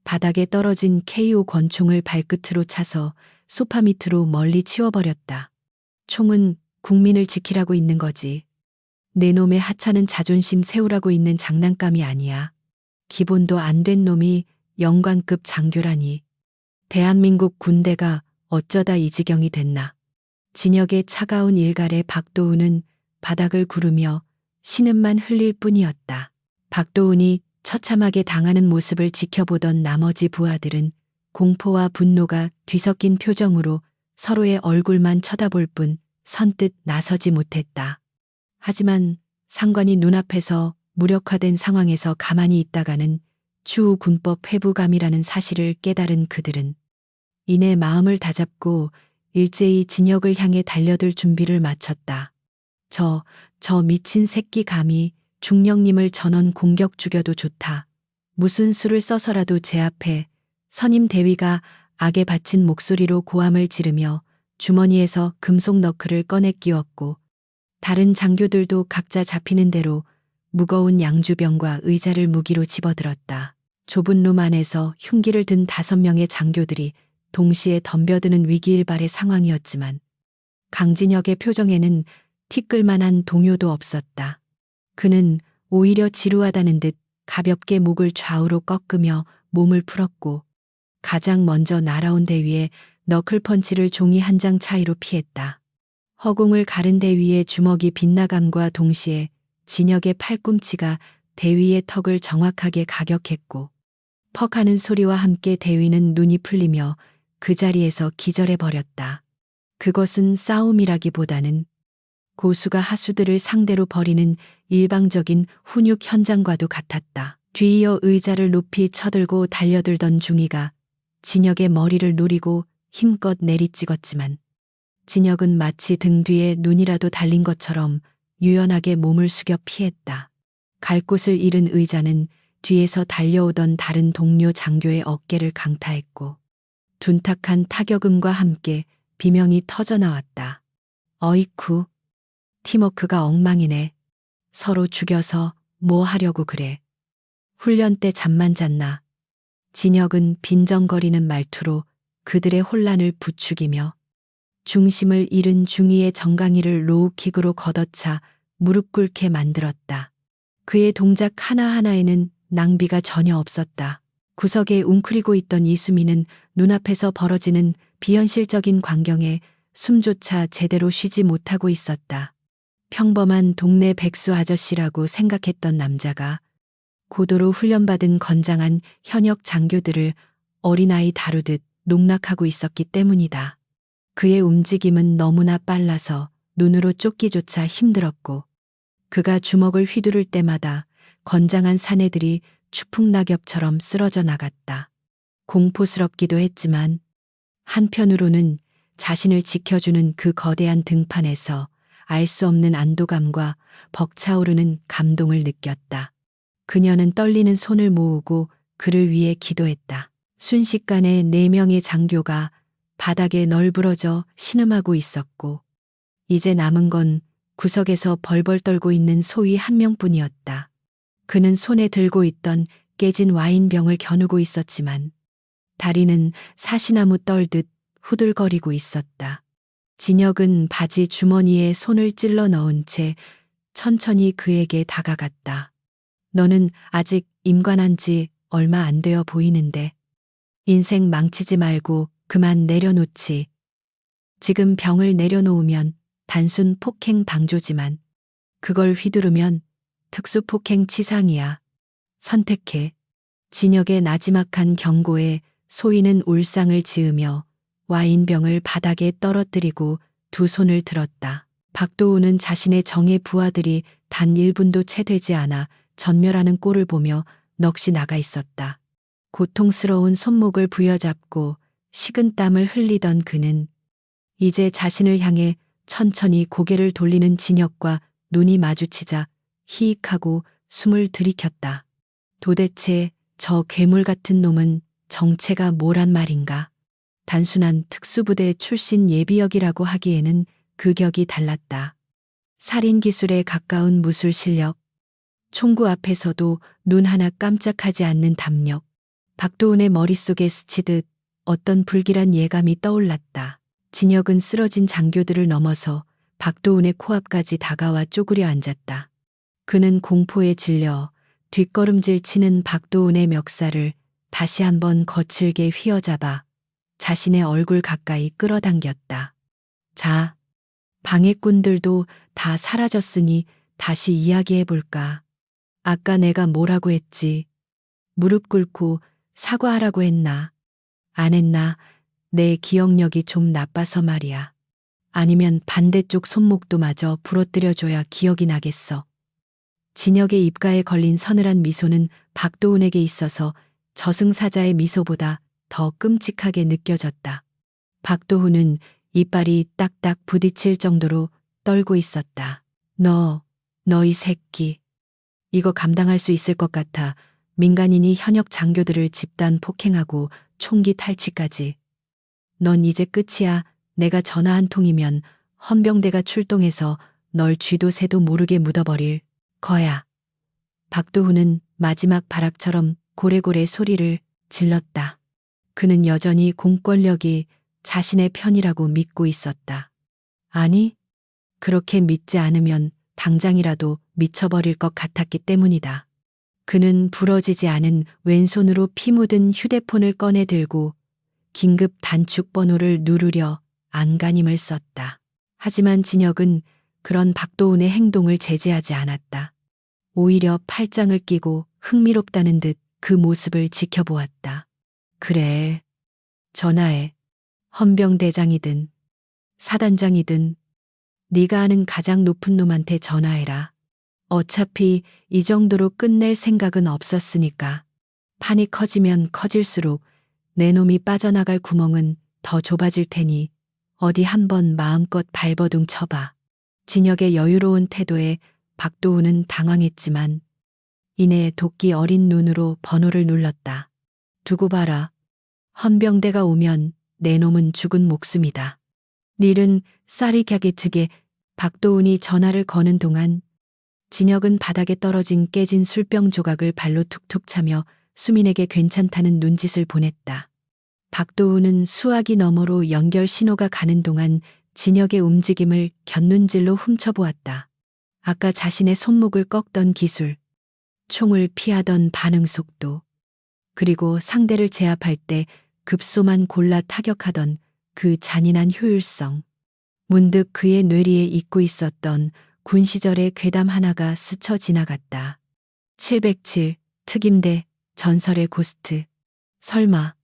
바닥에 떨어진 KO 권총을 발끝으로 차서 소파 밑으로 멀리 치워버렸다. 총은 국민을 지키라고 있는 거지. 내 놈의 하찮은 자존심 세우라고 있는 장난감이 아니야. 기본도 안 된 놈이 영관급 장교라니. 대한민국 군대가 어쩌다 이 지경이 됐나. 진혁의 차가운 일갈에 박도훈은 바닥을 구르며 신음만 흘릴 뿐이었다. 박도훈이 처참하게 당하는 모습을 지켜보던 나머지 부하들은 공포와 분노가 뒤섞인 표정으로 서로의 얼굴만 쳐다볼 뿐 선뜻 나서지 못했다. 하지만 상관이 눈앞에서 무력화된 상황에서 가만히 있다가는 추후 군법 회부감이라는 사실을 깨달은 그들은 이내 마음을 다잡고 일제히 진혁을 향해 달려들 준비를 마쳤다. 저 미친 새끼 감히 중령님을 전원 공격 죽여도 좋다. 무슨 수를 써서라도 제 앞에 선임 대위가 악에 바친 목소리로 고함을 지르며 주머니에서 금속 너클을 꺼내 끼웠고 다른 장교들도 각자 잡히는 대로 무거운 양주병과 의자를 무기로 집어들었다. 좁은 룸 안에서 흉기를 든 5명의 장교들이 동시에 덤벼드는 위기일발의 상황이었지만 강진혁의 표정에는 티끌만한 동요도 없었다. 그는 오히려 지루하다는 듯 가볍게 목을 좌우로 꺾으며 몸을 풀었고 가장 먼저 날아온 대위에 너클펀치를 종이 한 장 차이로 피했다. 허공을 가른 대위의 주먹이 빗나감과 동시에 진혁의 팔꿈치가 대위의 턱을 정확하게 가격했고 퍽 하는 소리와 함께 대위는 눈이 풀리며 그 자리에서 기절해버렸다. 그것은 싸움이라기보다는 고수가 하수들을 상대로 벌이는 일방적인 훈육 현장과도 같았다. 뒤이어 의자를 높이 쳐들고 달려들던 중이가 진혁의 머리를 노리고 힘껏 내리찍었지만 진혁은 마치 등 뒤에 눈이라도 달린 것처럼 유연하게 몸을 숙여 피했다. 갈 곳을 잃은 의자는 뒤에서 달려오던 다른 동료 장교의 어깨를 강타했고 둔탁한 타격음과 함께 비명이 터져나왔다. 어이쿠, 팀워크가 엉망이네. 서로 죽여서 뭐 하려고 그래. 훈련 때 잠만 잤나. 진혁은 빈정거리는 말투로 그들의 혼란을 부추기며 중심을 잃은 중위의 정강이를 로우킥으로 걷어차 무릎 꿇게 만들었다. 그의 동작 하나하나에는 낭비가 전혀 없었다. 구석에 웅크리고 있던 이수미는 눈앞에서 벌어지는 비현실적인 광경에 숨조차 제대로 쉬지 못하고 있었다. 평범한 동네 백수 아저씨라고 생각했던 남자가 고도로 훈련받은 건장한 현역 장교들을 어린아이 다루듯 농락하고 있었기 때문이다. 그의 움직임은 너무나 빨라서 눈으로 쫓기조차 힘들었고 그가 주먹을 휘두를 때마다 건장한 사내들이 추풍낙엽처럼 쓰러져 나갔다. 공포스럽기도 했지만 한편으로는 자신을 지켜주는 그 거대한 등판에서 알 수 없는 안도감과 벅차오르는 감동을 느꼈다. 그녀는 떨리는 손을 모으고 그를 위해 기도했다. 순식간에 4명의 장교가 바닥에 널브러져 신음하고 있었고 이제 남은 건 구석에서 벌벌 떨고 있는 소위 한 명뿐이었다. 그는 손에 들고 있던 깨진 와인병을 겨누고 있었지만 다리는 사시나무 떨듯 후들거리고 있었다. 진혁은 바지 주머니에 손을 찔러 넣은 채 천천히 그에게 다가갔다. 너는 아직 임관한 지 얼마 안 되어 보이는데 인생 망치지 말고 그만 내려놓지. 지금 병을 내려놓으면 단순 폭행 방조지만 그걸 휘두르면 특수폭행 치상이야. 선택해. 진혁의 나지막한 경고에 소희는 울상을 지으며 와인병을 바닥에 떨어뜨리고 두 손을 들었다. 박도우는 자신의 정의 부하들이 단 1분도 채 되지 않아 전멸하는 꼴을 보며 넋이 나가 있었다. 고통스러운 손목을 부여잡고 식은땀을 흘리던 그는 이제 자신을 향해 천천히 고개를 돌리는 진혁과 눈이 마주치자 히익하고 숨을 들이켰다. 도대체 저 괴물 같은 놈은 정체가 뭐란 말인가? 단순한 특수부대 출신 예비역이라고 하기에는 극격이 달랐다. 살인 기술에 가까운 무술 실력, 총구 앞에서도 눈 하나 깜짝하지 않는 담력, 박도훈의 머릿속에 스치듯 어떤 불길한 예감이 떠올랐다. 진혁은 쓰러진 장교들을 넘어서 박도훈의 코앞까지 다가와 쪼그려 앉았다. 그는 공포에 질려 뒷걸음질 치는 박도훈의 멱살을 다시 한번 거칠게 휘어잡아 자신의 얼굴 가까이 끌어당겼다. 자, 방해꾼들도 다 사라졌으니 다시 이야기해볼까. 아까 내가 뭐라고 했지? 무릎 꿇고 사과하라고 했나? 안 했나? 내 기억력이 좀 나빠서 말이야. 아니면 반대쪽 손목도 마저 부러뜨려줘야 기억이 나겠어. 진혁의 입가에 걸린 서늘한 미소는 박도훈에게 있어서 저승사자의 미소보다 더 끔찍하게 느껴졌다. 박도훈은 이빨이 딱딱 부딪힐 정도로 떨고 있었다. 너 이 새끼. 이거 감당할 수 있을 것 같아. 민간인이 현역 장교들을 집단 폭행하고 총기 탈취까지. 넌 이제 끝이야. 내가 전화 한 통이면 헌병대가 출동해서 널 쥐도 새도 모르게 묻어버릴 거야. 박도훈은 마지막 발악처럼 고래고래 소리를 질렀다. 그는 여전히 공권력이 자신의 편이라고 믿고 있었다. 아니, 그렇게 믿지 않으면 당장이라도 미쳐버릴 것 같았기 때문이다. 그는 부러지지 않은 왼손으로 피 묻은 휴대폰을 꺼내 들고 긴급 단축 번호를 누르려 안간힘을 썼다. 하지만 진혁은 그런 박도훈의 행동을 제지하지 않았다. 오히려 팔짱을 끼고 흥미롭다는 듯 그 모습을 지켜보았다. 그래, 전화해. 헌병대장이든 사단장이든 네가 아는 가장 높은 놈한테 전화해라. 어차피 이 정도로 끝낼 생각은 없었으니까. 판이 커지면 커질수록 내 놈이 빠져나갈 구멍은 더 좁아질 테니 어디 한번 마음껏 발버둥 쳐봐. 진혁의 여유로운 태도에 박도훈은 당황했지만 이내 도끼 어린 눈으로 번호를 눌렀다. 두고 봐라. 헌병대가 오면 내 놈은 죽은 목숨이다. 닐은 쌀이갸게 트게 박도훈이 전화를 거는 동안 진혁은 바닥에 떨어진 깨진 술병 조각을 발로 툭툭 차며 수민에게 괜찮다는 눈짓을 보냈다. 박도훈은 수화기 너머로 연결 신호가 가는 동안 진혁의 움직임을 곁눈질로 훔쳐보았다. 아까 자신의 손목을 꺾던 기술, 총을 피하던 반응 속도, 그리고 상대를 제압할 때 급소만 골라 타격하던 그 잔인한 효율성. 문득 그의 뇌리에 잊고 있었던 군 시절의 괴담 하나가 스쳐 지나갔다. 707 특임대 전설의 고스트. 설마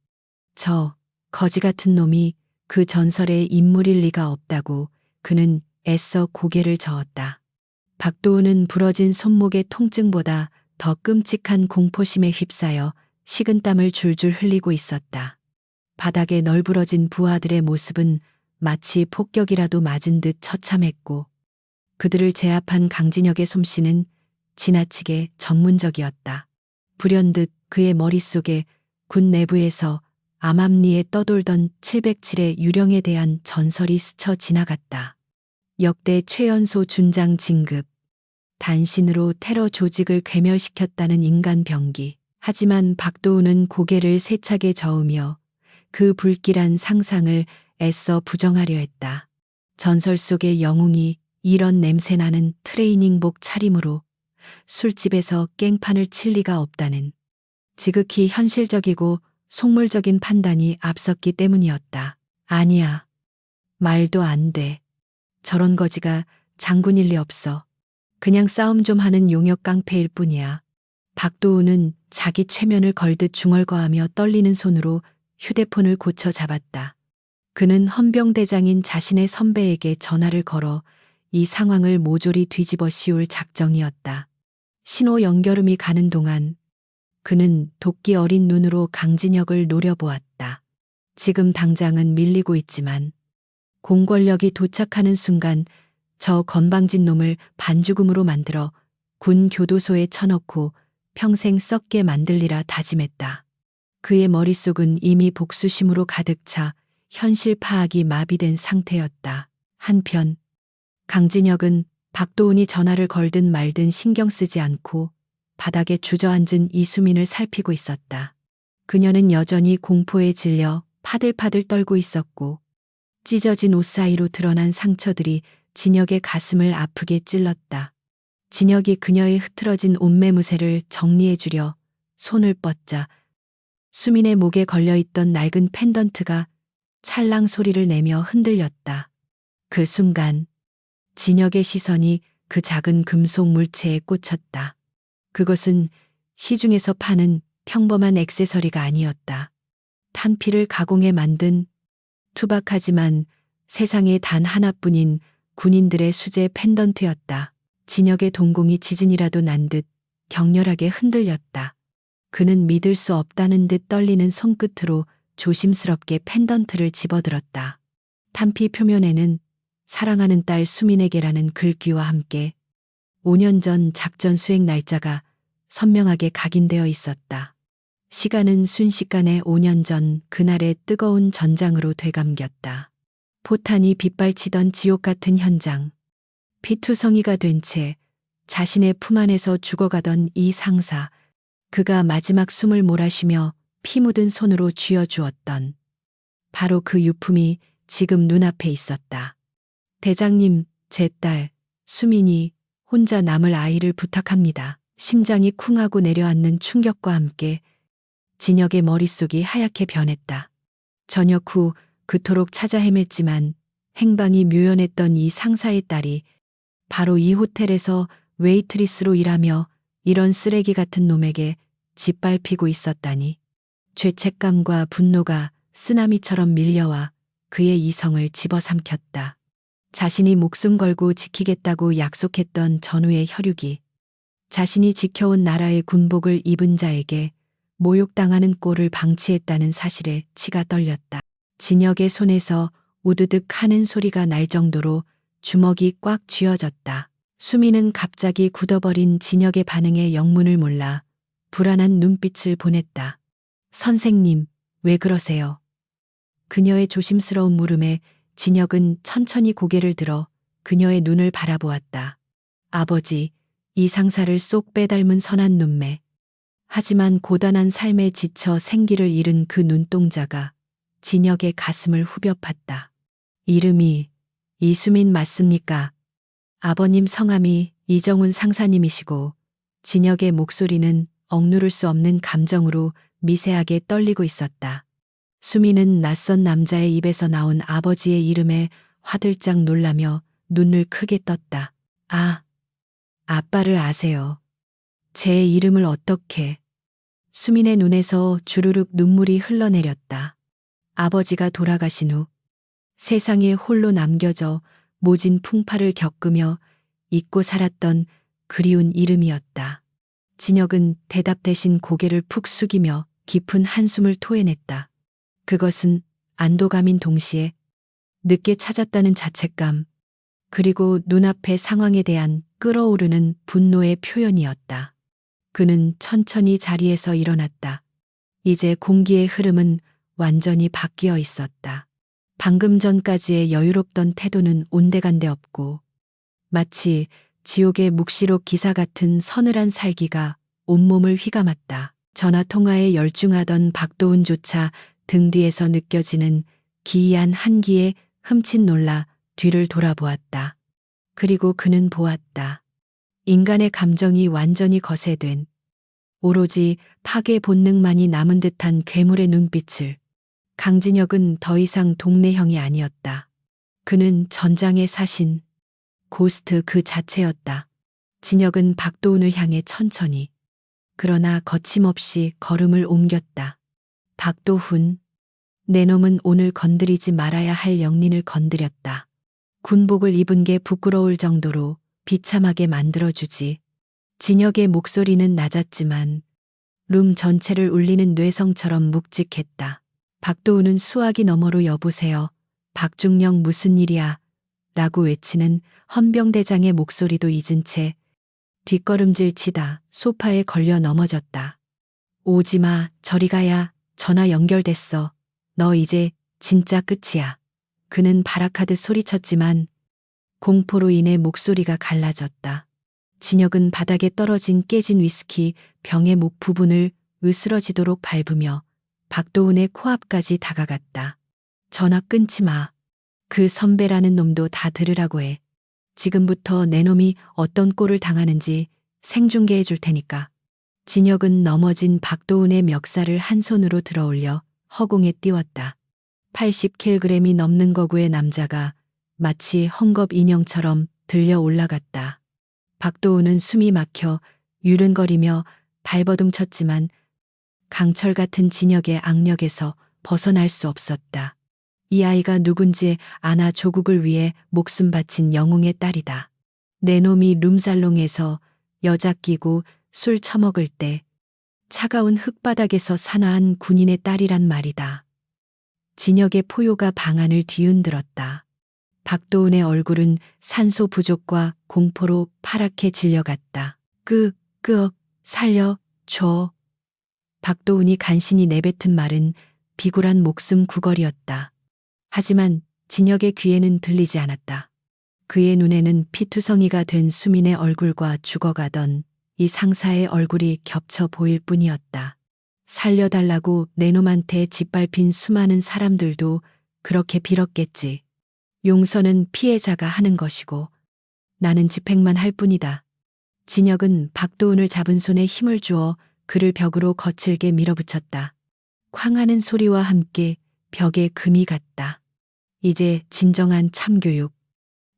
저 거지 같은 놈이 그 전설의 인물일 리가 없다고 그는 애써 고개를 저었다. 박도훈은 부러진 손목의 통증보다 더 끔찍한 공포심에 휩싸여 식은땀을 줄줄 흘리고 있었다. 바닥에 널브러진 부하들의 모습은 마치 폭격이라도 맞은 듯 처참했고 그들을 제압한 강진혁의 솜씨는 지나치게 전문적이었다. 불현듯 그의 머릿속에 군 내부에서 암암리에 떠돌던 707의 유령에 대한 전설이 스쳐 지나갔다. 역대 최연소 준장 진급. 단신으로 테러 조직을 괴멸시켰다는 인간 병기. 하지만 박도우는 고개를 세차게 저으며 그 불길한 상상을 애써 부정하려 했다. 전설 속의 영웅이 이런 냄새나는 트레이닝복 차림으로 술집에서 깽판을 칠 리가 없다는 지극히 현실적이고 속물적인 판단이 앞섰기 때문이었다. 아니야. 말도 안 돼. 저런 거지가 장군일 리 없어. 그냥 싸움 좀 하는 용역 깡패일 뿐이야. 박도우는 자기 최면을 걸듯 중얼거하며 떨리는 손으로 휴대폰을 고쳐 잡았다. 그는 헌병대장인 자신의 선배에게 전화를 걸어 이 상황을 모조리 뒤집어 씌울 작정이었다. 신호 연결음이 가는 동안 그는 도끼 어린 눈으로 강진혁을 노려보았다. 지금 당장은 밀리고 있지만 공권력이 도착하는 순간 저 건방진 놈을 반죽음으로 만들어 군 교도소에 쳐넣고 평생 썩게 만들리라 다짐했다. 그의 머릿속은 이미 복수심으로 가득 차 현실 파악이 마비된 상태였다. 한편 강진혁은 박도훈이 전화를 걸든 말든 신경 쓰지 않고 바닥에 주저앉은 이수민을 살피고 있었다. 그녀는 여전히 공포에 질려 파들파들 떨고 있었고 찢어진 옷 사이로 드러난 상처들이 진혁의 가슴을 아프게 찔렀다. 진혁이 그녀의 흐트러진 옷매무새를 정리해주려 손을 뻗자 수민의 목에 걸려있던 낡은 펜던트가 찰랑 소리를 내며 흔들렸다. 그 순간 진혁의 시선이 그 작은 금속 물체에 꽂혔다. 그것은 시중에서 파는 평범한 액세서리가 아니었다. 탄피를 가공해 만든 투박하지만 세상에 단 하나뿐인 군인들의 수제 펜던트였다. 진혁의 동공이 지진이라도 난 듯 격렬하게 흔들렸다. 그는 믿을 수 없다는 듯 떨리는 손끝으로 조심스럽게 펜던트를 집어들었다. 탄피 표면에는 사랑하는 딸 수민에게라는 글귀와 함께 5년 전 작전 수행 날짜가 선명하게 각인되어 있었다. 시간은 순식간에 5년 전 그날의 뜨거운 전장으로 되감겼다. 포탄이 빗발치던 지옥 같은 현장. 피투성이가 된 채 자신의 품 안에서 죽어가던 이 상사. 그가 마지막 숨을 몰아쉬며 피 묻은 손으로 쥐어주었던 바로 그 유품이 지금 눈앞에 있었다. 대장님, 제 딸 수민이 혼자 남을 아이를 부탁합니다. 심장이 쿵하고 내려앉는 충격과 함께 진혁의 머릿속이 하얗게 변했다. 저녁 후 그토록 찾아 헤맸지만 행방이 묘연했던 이 상사의 딸이 바로 이 호텔에서 웨이트리스로 일하며 이런 쓰레기 같은 놈에게 짓밟히고 있었다니. 죄책감과 분노가 쓰나미처럼 밀려와 그의 이성을 집어삼켰다. 자신이 목숨 걸고 지키겠다고 약속했던 전우의 혈육이 자신이 지켜온 나라의 군복을 입은 자에게 모욕당하는 꼴을 방치했다는 사실에 치가 떨렸다. 진혁의 손에서 우드득 하는 소리가 날 정도로 주먹이 꽉 쥐어졌다. 수미는 갑자기 굳어버린 진혁의 반응에 영문을 몰라 불안한 눈빛을 보냈다. 선생님, 왜 그러세요? 그녀의 조심스러운 물음에 진혁은 천천히 고개를 들어 그녀의 눈을 바라보았다. 아버지, 이 상사를 쏙 빼닮은 선한 눈매. 하지만 고단한 삶에 지쳐 생기를 잃은 그 눈동자가 진혁의 가슴을 후벼 팠다. 이름이 이수민 맞습니까? 아버님 성함이 이정훈 상사님이시고 진혁의 목소리는 억누를 수 없는 감정으로 미세하게 떨리고 있었다. 수민은 낯선 남자의 입에서 나온 아버지의 이름에 화들짝 놀라며 눈을 크게 떴다. 아, 아빠를 아세요. 제 이름을 어떻게? 수민의 눈에서 주르륵 눈물이 흘러내렸다. 아버지가 돌아가신 후 세상에 홀로 남겨져 모진 풍파를 겪으며 잊고 살았던 그리운 이름이었다. 진혁은 대답 대신 고개를 푹 숙이며 깊은 한숨을 토해냈다. 그것은 안도감인 동시에 늦게 찾았다는 자책감, 그리고 눈앞의 상황에 대한 끓어오르는 분노의 표현이었다. 그는 천천히 자리에서 일어났다. 이제 공기의 흐름은 완전히 바뀌어 있었다. 방금 전까지의 여유롭던 태도는 온데간데 없고 마치 지옥의 묵시록 기사 같은 서늘한 살기가 온몸을 휘감았다. 전화 통화에 열중하던 박도훈조차 등 뒤에서 느껴지는 기이한 한기에 흠칫 놀라 뒤를 돌아보았다. 그리고 그는 보았다. 인간의 감정이 완전히 거세된 오로지 파괴 본능만이 남은 듯한 괴물의 눈빛을. 강진혁은 더 이상 동네 형이 아니었다. 그는 전장의 사신, 고스트 그 자체였다. 진혁은 박도훈을 향해 천천히, 그러나 거침없이 걸음을 옮겼다. 박도훈, 내 놈은 오늘 건드리지 말아야 할 영린을 건드렸다. 군복을 입은 게 부끄러울 정도로 비참하게 만들어주지. 진혁의 목소리는 낮았지만 룸 전체를 울리는 뇌성처럼 묵직했다. 박도훈은 수화기 너머로 여보세요. 박중령 무슨 일이야? 라고 외치는 헌병대장의 목소리도 잊은 채 뒷걸음질 치다 소파에 걸려 넘어졌다. 오지마, 저리 가야. 전화 연결됐어. 너 이제 진짜 끝이야. 그는 발악하듯 소리쳤지만 공포로 인해 목소리가 갈라졌다. 진혁은 바닥에 떨어진 깨진 위스키 병의 목 부분을 으스러지도록 밟으며 박도훈의 코앞까지 다가갔다. 전화 끊지 마. 그 선배라는 놈도 다 들으라고 해. 지금부터 내 놈이 어떤 꼴을 당하는지 생중계해 줄 테니까. 진혁은 넘어진 박도훈의 멱살을 한 손으로 들어올려 허공에 띄웠다. 80kg이 넘는 거구의 남자가 마치 헝겊 인형처럼 들려 올라갔다. 박도훈은 숨이 막혀 유른거리며 발버둥 쳤지만 강철 같은 진혁의 악력에서 벗어날 수 없었다. 이 아이가 누군지 아나 조국을 위해 목숨 바친 영웅의 딸이다. 내 놈이 룸살롱에서 여자 끼고 술 처먹을 때 차가운 흙바닥에서 산화한 군인의 딸이란 말이다. 진혁의 포효가 방안을 뒤흔들었다. 박도훈의 얼굴은 산소 부족과 공포로 파랗게 질려갔다. 살려줘. 박도훈이 간신히 내뱉은 말은 비굴한 목숨 구걸이었다. 하지만 진혁의 귀에는 들리지 않았다. 그의 눈에는 피투성이가 된 수민의 얼굴과 죽어가던 이 상사의 얼굴이 겹쳐 보일 뿐이었다. 살려달라고 내 놈한테 짓밟힌 수많은 사람들도 그렇게 빌었겠지. 용서는 피해자가 하는 것이고 나는 집행만 할 뿐이다. 진혁은 박도훈을 잡은 손에 힘을 주어 그를 벽으로 거칠게 밀어붙였다. 쾅하는 소리와 함께 벽에 금이 갔다. 이제 진정한 참교육,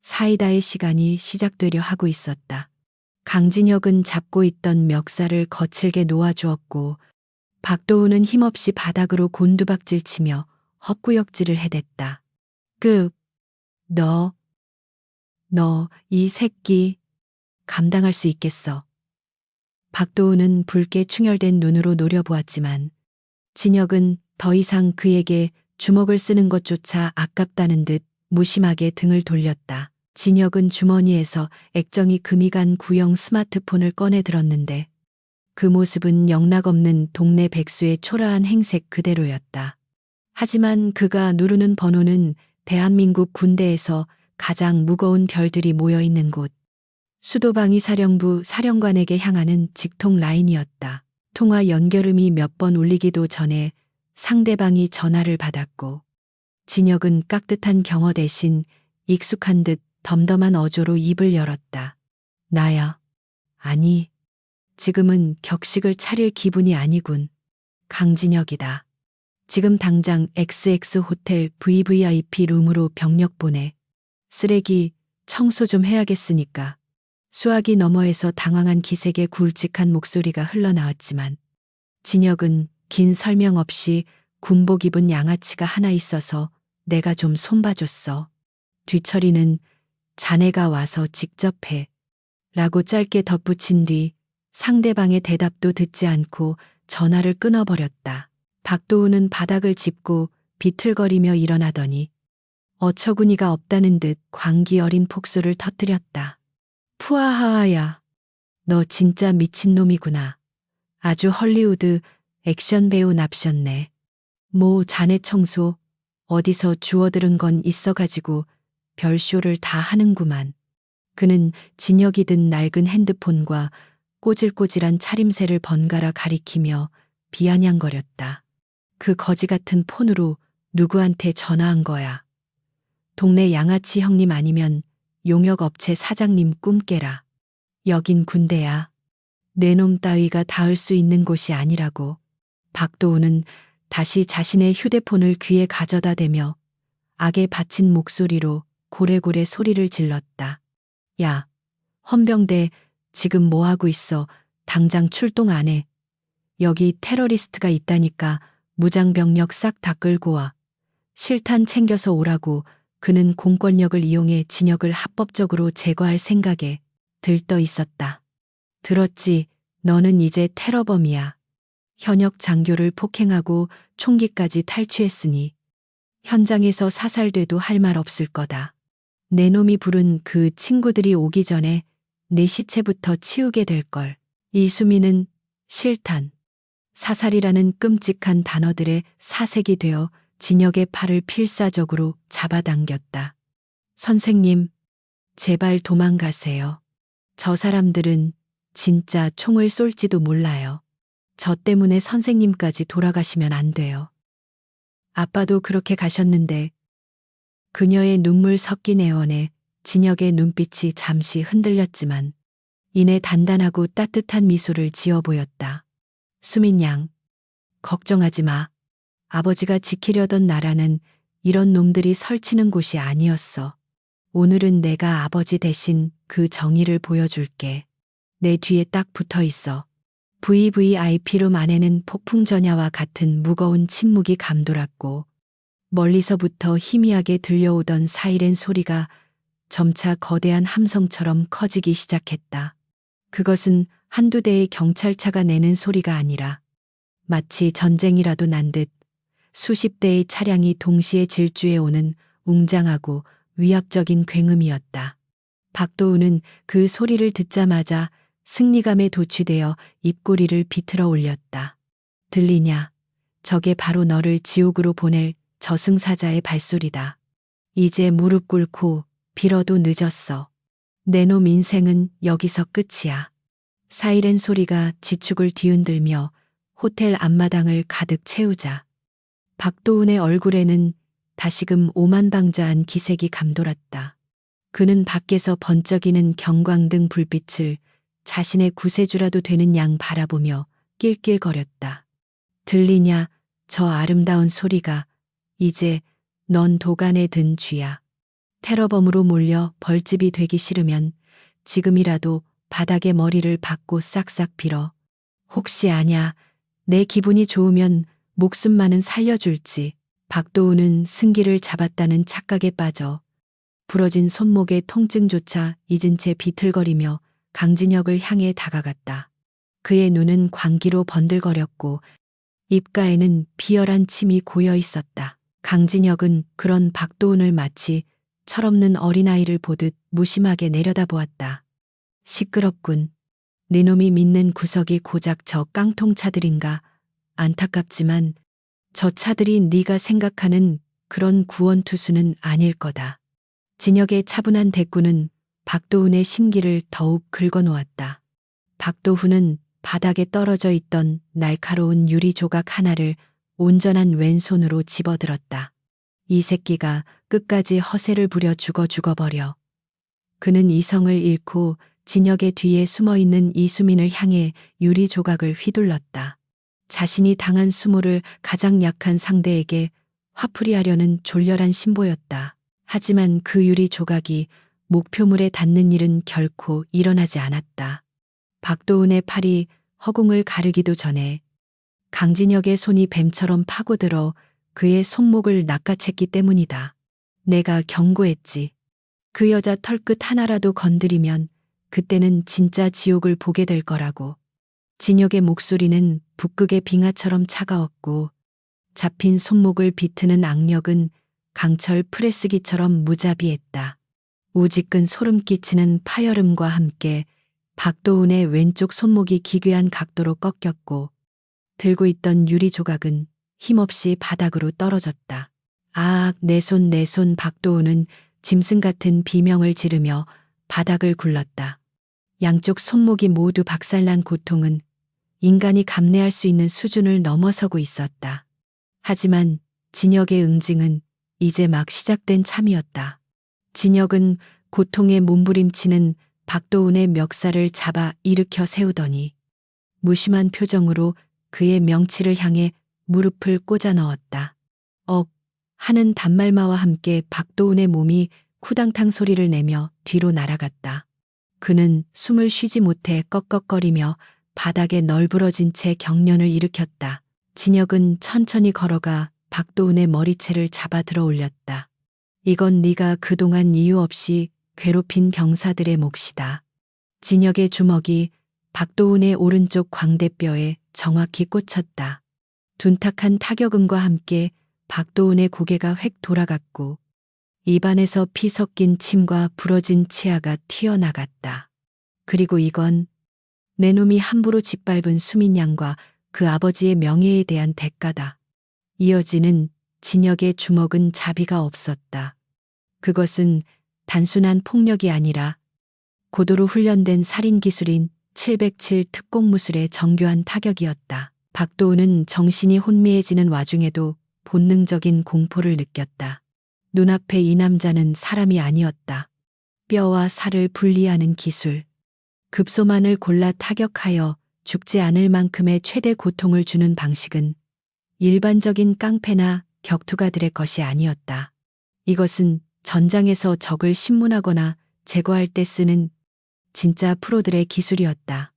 사이다의 시간이 시작되려 하고 있었다. 강진혁은 잡고 있던 멱살을 거칠게 놓아주었고 박도훈은 힘없이 바닥으로 곤두박질 치며 헛구역질을 해댔다. 너, 이 새끼, 감당할 수 있겠어. 박도훈은 붉게 충혈된 눈으로 노려보았지만 진혁은 더 이상 그에게 주먹을 쓰는 것조차 아깝다는 듯 무심하게 등을 돌렸다. 진혁은 주머니에서 액정이 금이 간 구형 스마트폰을 꺼내 들었는데 그 모습은 영락없는 동네 백수의 초라한 행색 그대로였다. 하지만 그가 누르는 번호는 대한민국 군대에서 가장 무거운 별들이 모여 있는 곳, 수도방위사령부 사령관에게 향하는 직통 라인이었다. 통화 연결음이 몇 번 울리기도 전에 상대방이 전화를 받았고 진혁은 깍듯한 경어 대신 익숙한 듯 덤덤한 어조로 입을 열었다. 나야. 아니, 지금은 격식을 차릴 기분이 아니군. 강진혁이다. 지금 당장 XX 호텔 VVIP 룸으로 병력 보내. 쓰레기 청소 좀 해야겠으니까. 수화기 너머에서 당황한 기색의 굵직한 목소리가 흘러나왔지만 진혁은 긴 설명 없이 군복 입은 양아치가 하나 있어서 내가 좀 손봐줬어. 뒤처리는 자네가 와서 직접 해. 라고 짧게 덧붙인 뒤 상대방의 대답도 듣지 않고 전화를 끊어버렸다. 박도훈은 바닥을 짚고 비틀거리며 일어나더니 어처구니가 없다는 듯 광기 어린 폭소를 터뜨렸다. 푸아하야, 너 진짜 미친놈이구나. 아주 헐리우드 액션 배우 납셨네. 자네 청소 어디서 주워들은 건 있어가지고 별쇼를 다 하는구만. 그는 진혁이 든 낡은 핸드폰과 꼬질꼬질한 차림새를 번갈아 가리키며 비아냥거렸다. 그 거지 같은 폰으로 누구한테 전화한 거야. 동네 양아치 형님 아니면 용역업체 사장님 꿈 깨라. 여긴 군대야. 내 놈 따위가 닿을 수 있는 곳이 아니라고. 박도우는 다시 자신의 휴대폰을 귀에 가져다 대며 악에 바친 목소리로 고래고래 소리를 질렀다. 야, 헌병대 지금 뭐 하고 있어? 당장 출동 안 해. 여기 테러리스트가 있다니까 무장병력 싹 다 끌고 와. 실탄 챙겨서 오라고. 그는 공권력을 이용해 진혁을 합법적으로 제거할 생각에 들떠 있었다. 들었지? 너는 이제 테러범이야. 현역 장교를 폭행하고 총기까지 탈취했으니 현장에서 사살돼도 할 말 없을 거다. 내 놈이 부른 그 친구들이 오기 전에 내 시체부터 치우게 될걸. 이수민은 실탄, 사살이라는 끔찍한 단어들의 사색이 되어 진혁의 팔을 필사적으로 잡아당겼다. 선생님, 제발 도망가세요. 저 사람들은 진짜 총을 쏠지도 몰라요. 저 때문에 선생님까지 돌아가시면 안 돼요. 아빠도 그렇게 가셨는데. 그녀의 눈물 섞인 애원에 진혁의 눈빛이 잠시 흔들렸지만 이내 단단하고 따뜻한 미소를 지어 보였다. 수민 양, 걱정하지 마. 아버지가 지키려던 나라는 이런 놈들이 설치는 곳이 아니었어. 오늘은 내가 아버지 대신 그 정의를 보여줄게. 내 뒤에 딱 붙어 있어. VVIP룸 안에는 폭풍 전야와 같은 무거운 침묵이 감돌았고 멀리서부터 희미하게 들려오던 사이렌 소리가 점차 거대한 함성처럼 커지기 시작했다. 그것은 한두 대의 경찰차가 내는 소리가 아니라 마치 전쟁이라도 난 듯 수십 대의 차량이 동시에 질주해 오는 웅장하고 위압적인 굉음이었다. 박도우는 그 소리를 듣자마자 승리감에 도취되어 입꼬리를 비틀어 올렸다. 들리냐? 저게 바로 너를 지옥으로 보낼 저승사자의 발소리다. 이제 무릎 꿇고 빌어도 늦었어. 내 놈 인생은 여기서 끝이야. 사이렌 소리가 지축을 뒤흔들며 호텔 앞마당을 가득 채우자 박도훈의 얼굴에는 다시금 오만방자한 기색이 감돌았다. 그는 밖에서 번쩍이는 경광등 불빛을 자신의 구세주라도 되는 양 바라보며 낄낄거렸다. 들리냐? 저 아름다운 소리가. 이제 넌 도간에 든 쥐야. 테러범으로 몰려 벌집이 되기 싫으면 지금이라도 바닥에 머리를 박고 싹싹 빌어. 혹시 아냐? 내 기분이 좋으면 목숨만은 살려줄지. 박도우는 승기를 잡았다는 착각에 빠져 부러진 손목의 통증조차 잊은 채 비틀거리며 강진혁을 향해 다가갔다. 그의 눈은 광기로 번들거렸고 입가에는 비열한 침이 고여 있었다. 강진혁은 그런 박도훈을 마치 철없는 어린아이를 보듯 무심하게 내려다보았다. 시끄럽군. 네 놈이 믿는 구석이 고작 저 깡통차들인가. 안타깝지만 저 차들이 네가 생각하는 그런 구원투수는 아닐 거다. 진혁의 차분한 대꾸는 박도훈의 심기를 더욱 긁어놓았다. 박도훈은 바닥에 떨어져 있던 날카로운 유리 조각 하나를 온전한 왼손으로 집어들었다. 이 새끼가 끝까지 허세를 부려 죽어버려. 그는 이성을 잃고 진혁의 뒤에 숨어있는 이수민을 향해 유리 조각을 휘둘렀다. 자신이 당한 수모를 가장 약한 상대에게 화풀이하려는 졸렬한 신보였다. 하지만 그 유리 조각이 목표물에 닿는 일은 결코 일어나지 않았다. 박도훈의 팔이 허공을 가르기도 전에 강진혁의 손이 뱀처럼 파고들어 그의 손목을 낚아챘기 때문이다. 내가 경고했지. 그 여자 털끝 하나라도 건드리면 그때는 진짜 지옥을 보게 될 거라고. 진혁의 목소리는 북극의 빙하처럼 차가웠고 잡힌 손목을 비트는 악력은 강철 프레스기처럼 무자비했다. 우지끈 소름 끼치는 파열음과 함께 박도훈의 왼쪽 손목이 기괴한 각도로 꺾였고 들고 있던 유리 조각은 힘없이 바닥으로 떨어졌다. 아, 내 손, 내 손. 박도우는 짐승 같은 비명을 지르며 바닥을 굴렀다. 양쪽 손목이 모두 박살난 고통은 인간이 감내할 수 있는 수준을 넘어서고 있었다. 하지만 진혁의 응징은 이제 막 시작된 참이었다. 진혁은 고통에 몸부림치는 박도훈의 멱살을 잡아 일으켜 세우더니 무심한 표정으로 그의 명치를 향해 무릎을 꽂아 넣었다. 억 하는 단말마와 함께 박도훈의 몸이 쿠당탕 소리를 내며 뒤로 날아갔다. 그는 숨을 쉬지 못해 꺽꺽거리며 바닥에 널브러진 채 경련을 일으켰다. 진혁은 천천히 걸어가 박도훈의 머리채를 잡아 들어 올렸다. 이건 네가 그동안 이유 없이 괴롭힌 병사들의 몫이다. 진혁의 주먹이 박도훈의 오른쪽 광대뼈에 정확히 꽂혔다. 둔탁한 타격음과 함께 박도훈의 고개가 획 돌아갔고 입안에서 피 섞인 침과 부러진 치아가 튀어나갔다. 그리고 이건 내 놈이 함부로 짓밟은 수민 양과 그 아버지의 명예에 대한 대가다. 이어지는 진혁의 주먹은 자비가 없었다. 그것은 단순한 폭력이 아니라 고도로 훈련된 살인 기술인 707 특공무술의 정교한 타격이었다. 박도훈은 정신이 혼미해지는 와중에도 본능적인 공포를 느꼈다. 눈앞에 이 남자는 사람이 아니었다. 뼈와 살을 분리하는 기술. 급소만을 골라 타격하여 죽지 않을 만큼의 최대 고통을 주는 방식은 일반적인 깡패나 격투가들의 것이 아니었다. 이것은 전장에서 적을 신문하거나 제거할 때 쓰는 진짜 프로들의 기술이었다.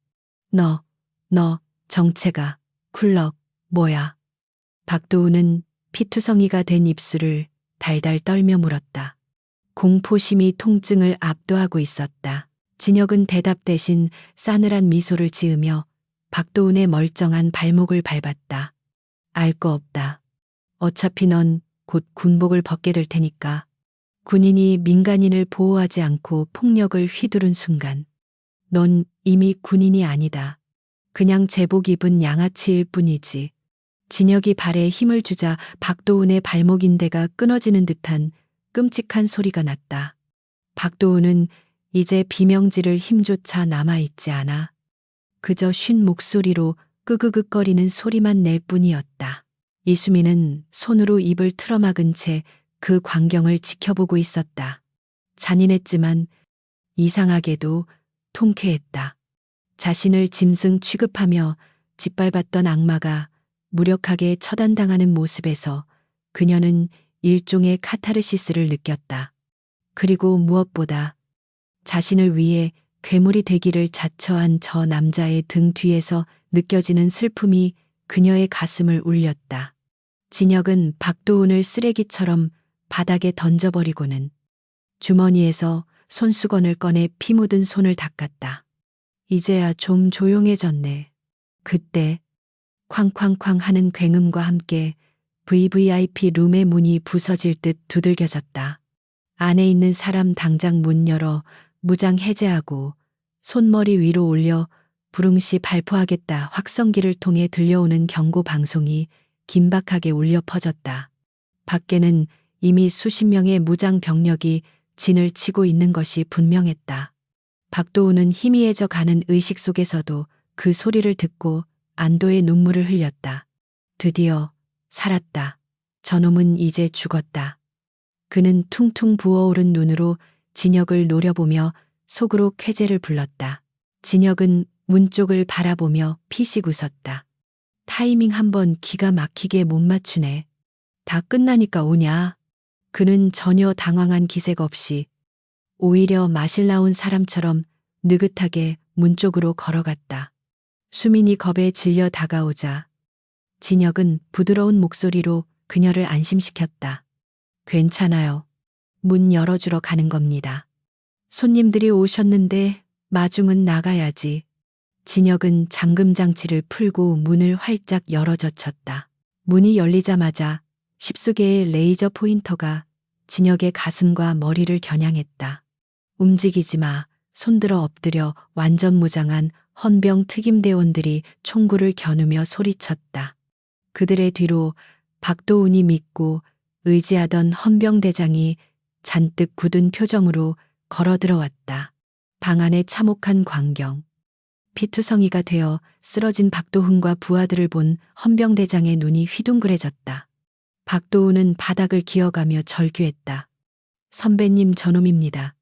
너, 정체가, 쿨럭, 뭐야? 박도훈은 피투성이가 된 입술을 달달 떨며 물었다. 공포심이 통증을 압도하고 있었다. 진혁은 대답 대신 싸늘한 미소를 지으며 박도훈의 멀쩡한 발목을 밟았다. 알 거 없다. 어차피 넌 곧 군복을 벗게 될 테니까. 군인이 민간인을 보호하지 않고 폭력을 휘두른 순간 넌 이미 군인이 아니다. 그냥 제복 입은 양아치일 뿐이지. 진혁이 발에 힘을 주자 박도훈의 발목 인대가 끊어지는 듯한 끔찍한 소리가 났다. 박도훈은 이제 비명 지를 힘조차 남아있지 않아. 그저 쉰 목소리로 끄그긋거리는 소리만 낼 뿐이었다. 이수민은 손으로 입을 틀어막은 채 그 광경을 지켜보고 있었다. 잔인했지만 이상하게도 통쾌했다. 자신을 짐승 취급하며 짓밟았던 악마가 무력하게 처단당하는 모습에서 그녀는 일종의 카타르시스를 느꼈다. 그리고 무엇보다 자신을 위해 괴물이 되기를 자처한 저 남자의 등 뒤에서 느껴지는 슬픔이 그녀의 가슴을 울렸다. 진혁은 박도훈을 쓰레기처럼 바닥에 던져버리고는 주머니에서 손수건을 꺼내 피 묻은 손을 닦았다. 이제야 좀 조용해졌네. 그때 쾅쾅쾅 하는 굉음과 함께 VVIP 룸의 문이 부서질 듯 두들겨졌다. 안에 있는 사람 당장 문 열어 무장 해제하고 손머리 위로 올려 불응시 발포하겠다. 확성기를 통해 들려오는 경고 방송이 긴박하게 울려 퍼졌다. 밖에는 이미 수십 명의 무장 병력이 진을 치고 있는 것이 분명했다. 박도훈은 희미해져 가는 의식 속에서도 그 소리를 듣고 안도의 눈물을 흘렸다. 드디어 살았다. 저놈은 이제 죽었다. 그는 퉁퉁 부어오른 눈으로 진혁을 노려보며 속으로 쾌재를 불렀다. 진혁은 문 쪽을 바라보며 피식 웃었다. 타이밍 한번 기가 막히게 못 맞추네. 다 끝나니까 오냐? 그는 전혀 당황한 기색 없이 오히려 마실 나온 사람처럼 느긋하게 문 쪽으로 걸어갔다. 수민이 겁에 질려 다가오자 진혁은 부드러운 목소리로 그녀를 안심시켰다. 괜찮아요. 문 열어주러 가는 겁니다. 손님들이 오셨는데 마중은 나가야지. 진혁은 잠금 장치를 풀고 문을 활짝 열어젖혔다. 문이 열리자마자 10수개의 레이저 포인터가 진혁의 가슴과 머리를 겨냥했다. 움직이지 마. 손들어 엎드려. 완전 무장한 헌병 특임대원들이 총구를 겨누며 소리쳤다. 그들의 뒤로 박도훈이 믿고 의지하던 헌병대장이 잔뜩 굳은 표정으로 걸어 들어왔다. 방 안의 참혹한 광경. 피투성이가 되어 쓰러진 박도훈과 부하들을 본 헌병대장의 눈이 휘둥그레졌다. 박도훈은 바닥을 기어가며 절규했다. 선배님, 저놈입니다.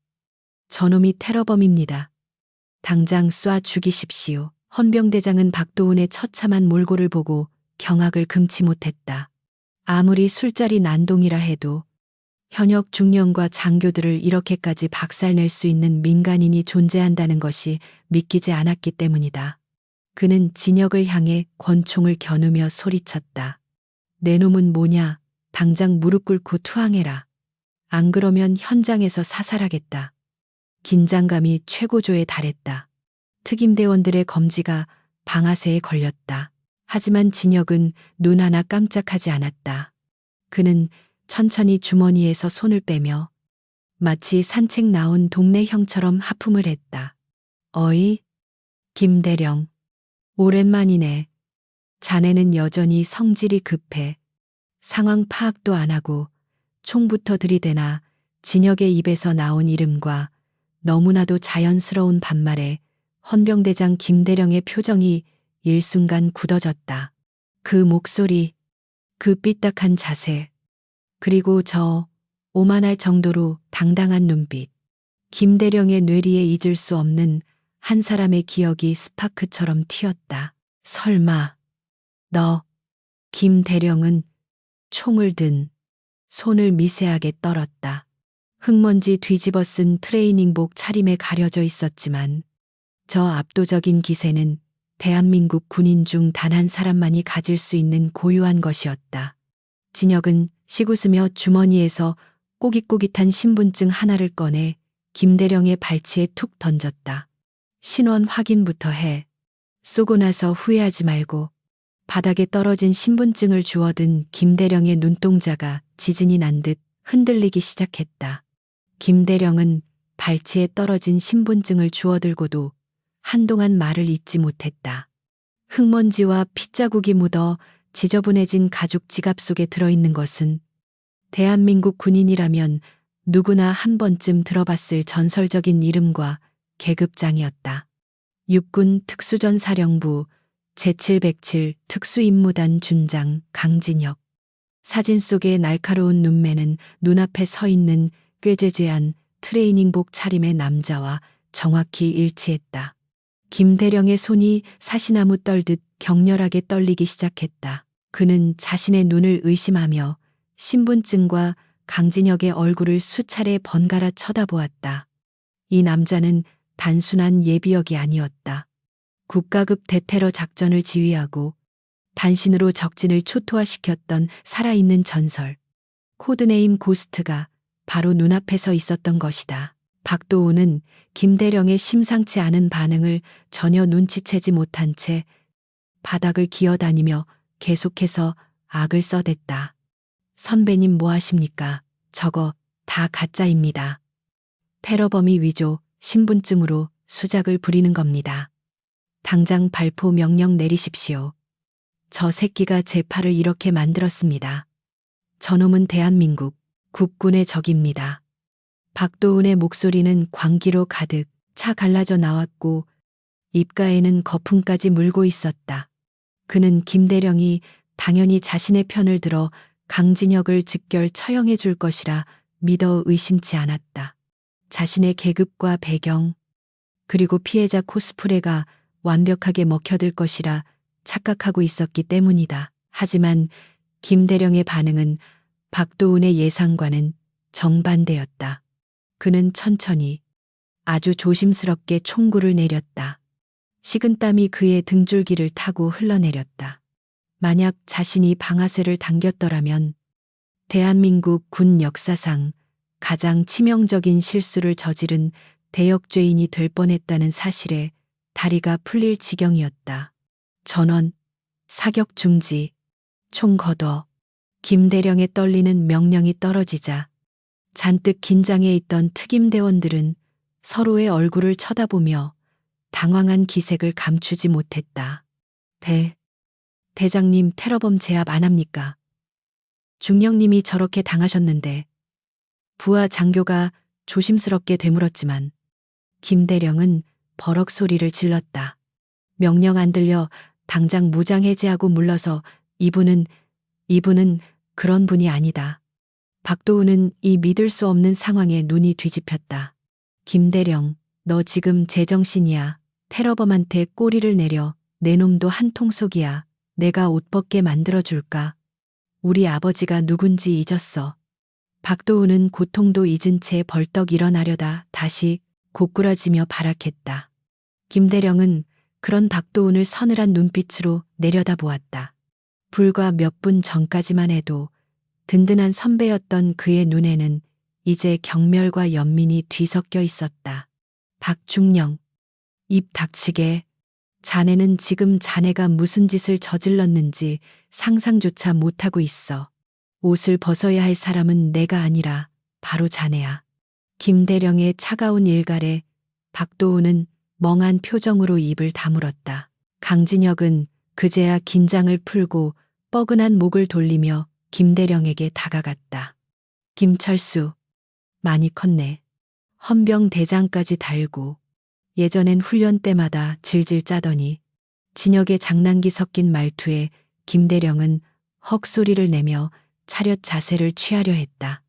저놈이 테러범입니다. 당장 쏴 죽이십시오. 헌병대장은 박도훈의 처참한 몰골을 보고 경악을 금치 못했다. 아무리 술자리 난동이라 해도 현역 중령과 장교들을 이렇게까지 박살낼 수 있는 민간인이 존재한다는 것이 믿기지 않았기 때문이다. 그는 진혁을 향해 권총을 겨누며 소리쳤다. 내 놈은 뭐냐? 당장 무릎 꿇고 투항해라. 안 그러면 현장에서 사살하겠다. 긴장감이 최고조에 달했다. 특임대원들의 검지가 방아쇠에 걸렸다. 하지만 진혁은 눈 하나 깜짝하지 않았다. 그는 천천히 주머니에서 손을 빼며 마치 산책 나온 동네 형처럼 하품을 했다. 어이, 김대령. 오랜만이네. 자네는 여전히 성질이 급해. 상황 파악도 안 하고 총부터 들이대나. 진혁의 입에서 나온 이름과 너무나도 자연스러운 반말에 헌병대장 김대령의 표정이 일순간 굳어졌다. 그 목소리, 그 삐딱한 자세, 그리고 저 오만할 정도로 당당한 눈빛. 김대령의 뇌리에 잊을 수 없는 한 사람의 기억이 스파크처럼 튀었다. 설마 너, 김대령은 총을 든 손을 미세하게 떨었다. 흙먼지 뒤집어 쓴 트레이닝복 차림에 가려져 있었지만 저 압도적인 기세는 대한민국 군인 중 단 한 사람만이 가질 수 있는 고유한 것이었다. 진혁은 식웃으며 주머니에서 꼬깃꼬깃한 신분증 하나를 꺼내 김대령의 발치에 툭 던졌다. 신원 확인부터 해. 쏘고 나서 후회하지 말고. 바닥에 떨어진 신분증을 주워든 김대령의 눈동자가 지진이 난 듯 흔들리기 시작했다. 김대령은 발치에 떨어진 신분증을 주워들고도 한동안 말을 잇지 못했다. 흙먼지와 핏자국이 묻어 지저분해진 가죽 지갑 속에 들어있는 것은 대한민국 군인이라면 누구나 한 번쯤 들어봤을 전설적인 이름과 계급장이었다. 육군 특수전사령부 제707 특수임무단 준장 강진혁. 사진 속의 날카로운 눈매는 눈앞에 서 있는 꾀죄죄한 트레이닝복 차림의 남자와 정확히 일치했다. 김대령의 손이 사시나무 떨듯 격렬하게 떨리기 시작했다. 그는 자신의 눈을 의심하며 신분증과 강진혁의 얼굴을 수차례 번갈아 쳐다보았다. 이 남자는 단순한 예비역이 아니었다. 국가급 대테러 작전을 지휘하고 단신으로 적진을 초토화시켰던 살아있는 전설. 코드네임 고스트가 바로 눈앞에 서 있었던 것이다. 박도훈은 김대령의 심상치 않은 반응을 전혀 눈치채지 못한 채 바닥을 기어다니며 계속해서 악을 써댔다. 선배님, 뭐 하십니까? 저거 다 가짜입니다. 테러범이 위조, 신분증으로 수작을 부리는 겁니다. 당장 발포 명령 내리십시오. 저 새끼가 제 팔을 이렇게 만들었습니다. 저놈은 대한민국 국군의 적입니다. 박도훈의 목소리는 광기로 가득 차 갈라져 나왔고 입가에는 거품까지 물고 있었다. 그는 김대령이 당연히 자신의 편을 들어 강진혁을 즉결 처형해 줄 것이라 믿어 의심치 않았다. 자신의 계급과 배경, 그리고 피해자 코스프레가 완벽하게 먹혀들 것이라 착각하고 있었기 때문이다. 하지만 김대령의 반응은 박도훈의 예상과는 정반대였다. 그는 천천히 아주 조심스럽게 총구를 내렸다. 식은땀이 그의 등줄기를 타고 흘러내렸다. 만약 자신이 방아쇠를 당겼더라면 대한민국 군 역사상 가장 치명적인 실수를 저지른 대역죄인이 될 뻔했다는 사실에 다리가 풀릴 지경이었다. 전원, 사격 중지, 총 걷어. 김대령의 떨리는 명령이 떨어지자 잔뜩 긴장해 있던 특임대원들은 서로의 얼굴을 쳐다보며 당황한 기색을 감추지 못했다. 대장님, 테러범 제압 안 합니까? 중령님이 저렇게 당하셨는데. 부하 장교가 조심스럽게 되물었지만 김대령은 버럭 소리를 질렀다. 명령 안 들려 당장 무장 해제하고 물러서 이분은 그런 분이 아니다. 박도우는 이 믿을 수 없는 상황에 눈이 뒤집혔다. 김대령, 너 지금 제정신이야. 테러범한테 꼬리를 내려 내 놈도 한통속이야. 내가 옷 벗게 만들어줄까? 우리 아버지가 누군지 잊었어. 박도우는 고통도 잊은 채 벌떡 일어나려다 다시 고꾸라지며 발악했다. 김대령은 그런 박도훈을 서늘한 눈빛으로 내려다보았다. 불과 몇 분 전까지만 해도 든든한 선배였던 그의 눈에는 이제 경멸과 연민이 뒤섞여 있었다. 박중령, 입 닥치게. 자네는 지금 자네가 무슨 짓을 저질렀는지 상상조차 못하고 있어. 옷을 벗어야 할 사람은 내가 아니라 바로 자네야. 김대령의 차가운 일갈에 박도우는 멍한 표정으로 입을 다물었다. 강진혁은 그제야 긴장을 풀고 뻐근한 목을 돌리며 김대령에게 다가갔다. 김철수, 많이 컸네. 헌병 대장까지 달고 예전엔 훈련 때마다 질질 짜더니. 진혁의 장난기 섞인 말투에 김대령은 헉소리를 내며 차렷 자세를 취하려 했다.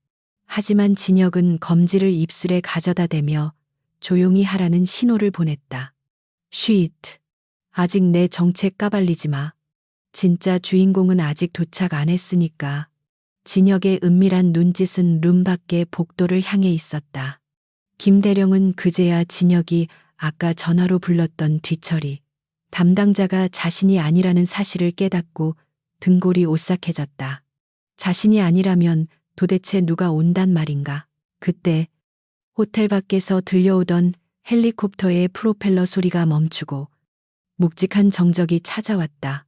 하지만 진혁은 검지를 입술에 가져다 대며 조용히 하라는 신호를 보냈다. 쉿. 아직 내 정체 까발리지 마. 진짜 주인공은 아직 도착 안 했으니까. 진혁의 은밀한 눈짓은 룸 밖의 복도를 향해 있었다. 김대령은 그제야 진혁이 아까 전화로 불렀던 뒤처리 담당자가 자신이 아니라는 사실을 깨닫고 등골이 오싹해졌다. 자신이 아니라면 도대체 누가 온단 말인가. 그때 호텔 밖에서 들려오던 헬리콥터의 프로펠러 소리가 멈추고 묵직한 정적이 찾아왔다.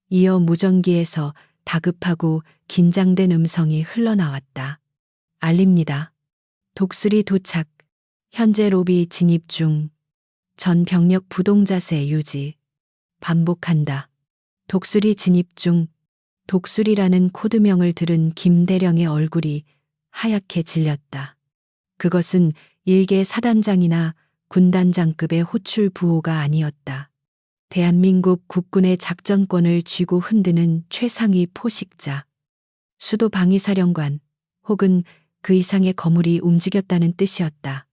이어 무전기에서 다급하고 긴장된 음성이 흘러나왔다. 알립니다. 독수리 도착. 현재 로비 진입 중. 전 병력 부동 자세 유지. 반복한다. 독수리 진입 중. 독수리라는 코드명을 들은 김대령의 얼굴이 하얗게 질렸다. 그것은 일개 사단장이나 군단장급의 호출 부호가 아니었다. 대한민국 국군의 작전권을 쥐고 흔드는 최상위 포식자, 수도 방위사령관 혹은 그 이상의 거물이 움직였다는 뜻이었다.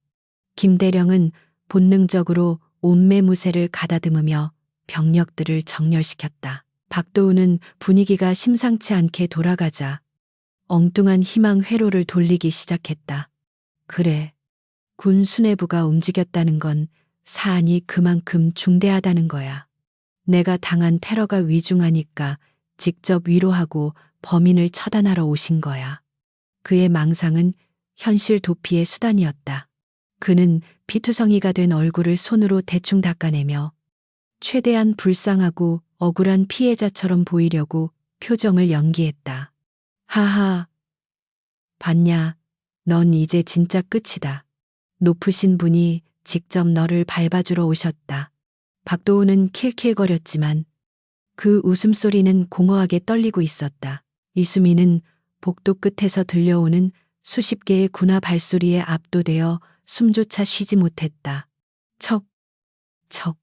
김대령은 본능적으로 온매무새를 가다듬으며 병력들을 정렬시켰다. 박도우는 분위기가 심상치 않게 돌아가자 엉뚱한 희망 회로를 돌리기 시작했다. 그래, 군 수뇌부가 움직였다는 건 사안이 그만큼 중대하다는 거야. 내가 당한 테러가 위중하니까 직접 위로하고 범인을 처단하러 오신 거야. 그의 망상은 현실 도피의 수단이었다. 그는 피투성이가 된 얼굴을 손으로 대충 닦아내며 최대한 불쌍하고 억울한 피해자처럼 보이려고 표정을 연기했다. 하하. 봤냐, 넌 이제 진짜 끝이다. 높으신 분이 직접 너를 밟아주러 오셨다. 박도우는 킬킬거렸지만 그 웃음소리는 공허하게 떨리고 있었다. 이수민은 복도 끝에서 들려오는 수십 개의 군화 발소리에 압도되어 숨조차 쉬지 못했다. 척, 척,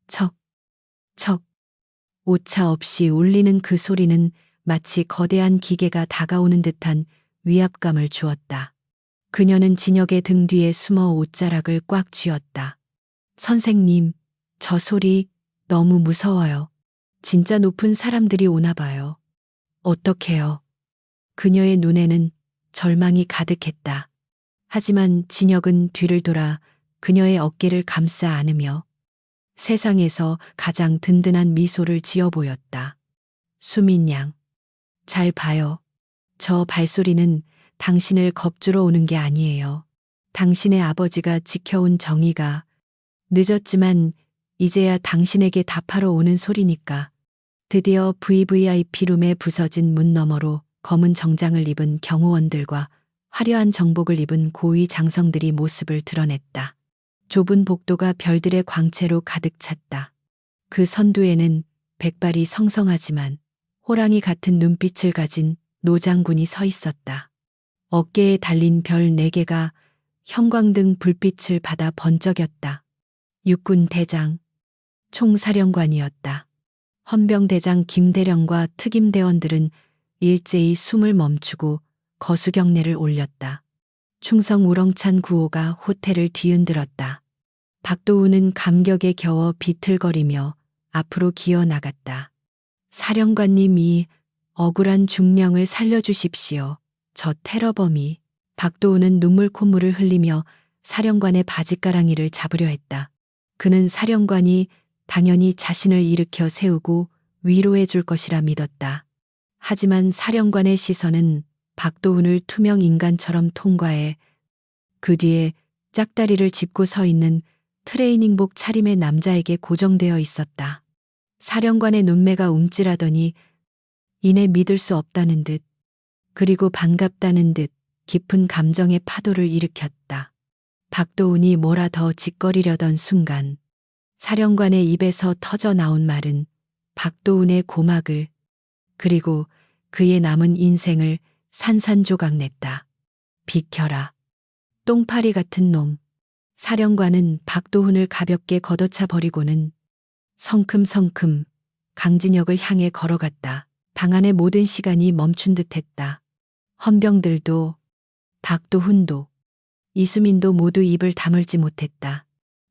척, 척. 오차 없이 울리는 그 소리는 마치 거대한 기계가 다가오는 듯한 위압감을 주었다. 그녀는 진혁의 등 뒤에 숨어 옷자락을 꽉 쥐었다. 선생님, 저 소리 너무 무서워요. 진짜 높은 사람들이 오나 봐요. 어떡해요. 그녀의 눈에는 절망이 가득했다. 하지만 진혁은 뒤를 돌아 그녀의 어깨를 감싸 안으며 세상에서 가장 든든한 미소를 지어 보였다. 수민 양, 잘 봐요. 저 발소리는 당신을 겁주러 오는 게 아니에요. 당신의 아버지가 지켜온 정의가 늦었지만 이제야 당신에게 답하러 오는 소리니까. 드디어 VVIP 룸에 부서진 문 너머로 검은 정장을 입은 경호원들과 화려한 정복을 입은 고위 장성들이 모습을 드러냈다. 좁은 복도가 별들의 광채로 가득 찼다. 그 선두에는 백발이 성성하지만 호랑이 같은 눈빛을 가진 노장군이 서 있었다. 어깨에 달린 별 4개가 형광등 불빛을 받아 번쩍였다. 육군 대장, 총사령관이었다. 헌병대장 김대령과 특임대원들은 일제히 숨을 멈추고 거수경례를 올렸다. 충성 우렁찬 구호가 호텔을 뒤흔들었다. 박도훈은 감격에 겨워 비틀거리며 앞으로 기어 나갔다. 사령관님, 이 억울한 중령을 살려주십시오. 저 테러범이. 박도훈은 눈물 콧물을 흘리며 사령관의 바짓가랑이를 잡으려 했다. 그는 사령관이 당연히 자신을 일으켜 세우고 위로해 줄 것이라 믿었다. 하지만 사령관의 시선은 박도훈을 투명 인간처럼 통과해 그 뒤에 짝다리를 짚고 서 있는 트레이닝복 차림의 남자에게 고정되어 있었다. 사령관의 눈매가 움찔하더니 이내 믿을 수 없다는 듯, 그리고 반갑다는 듯 깊은 감정의 파도를 일으켰다. 박도훈이 뭐라 더 짓거리려던 순간 사령관의 입에서 터져 나온 말은 박도훈의 고막을, 그리고 그의 남은 인생을 산산조각냈다. 비켜라. 똥파리 같은 놈. 사령관은 박도훈을 가볍게 걷어차 버리고는 성큼성큼 강진혁을 향해 걸어갔다. 방 안의 모든 시간이 멈춘 듯했다. 헌병들도, 박도훈도, 이수민도 모두 입을 다물지 못했다.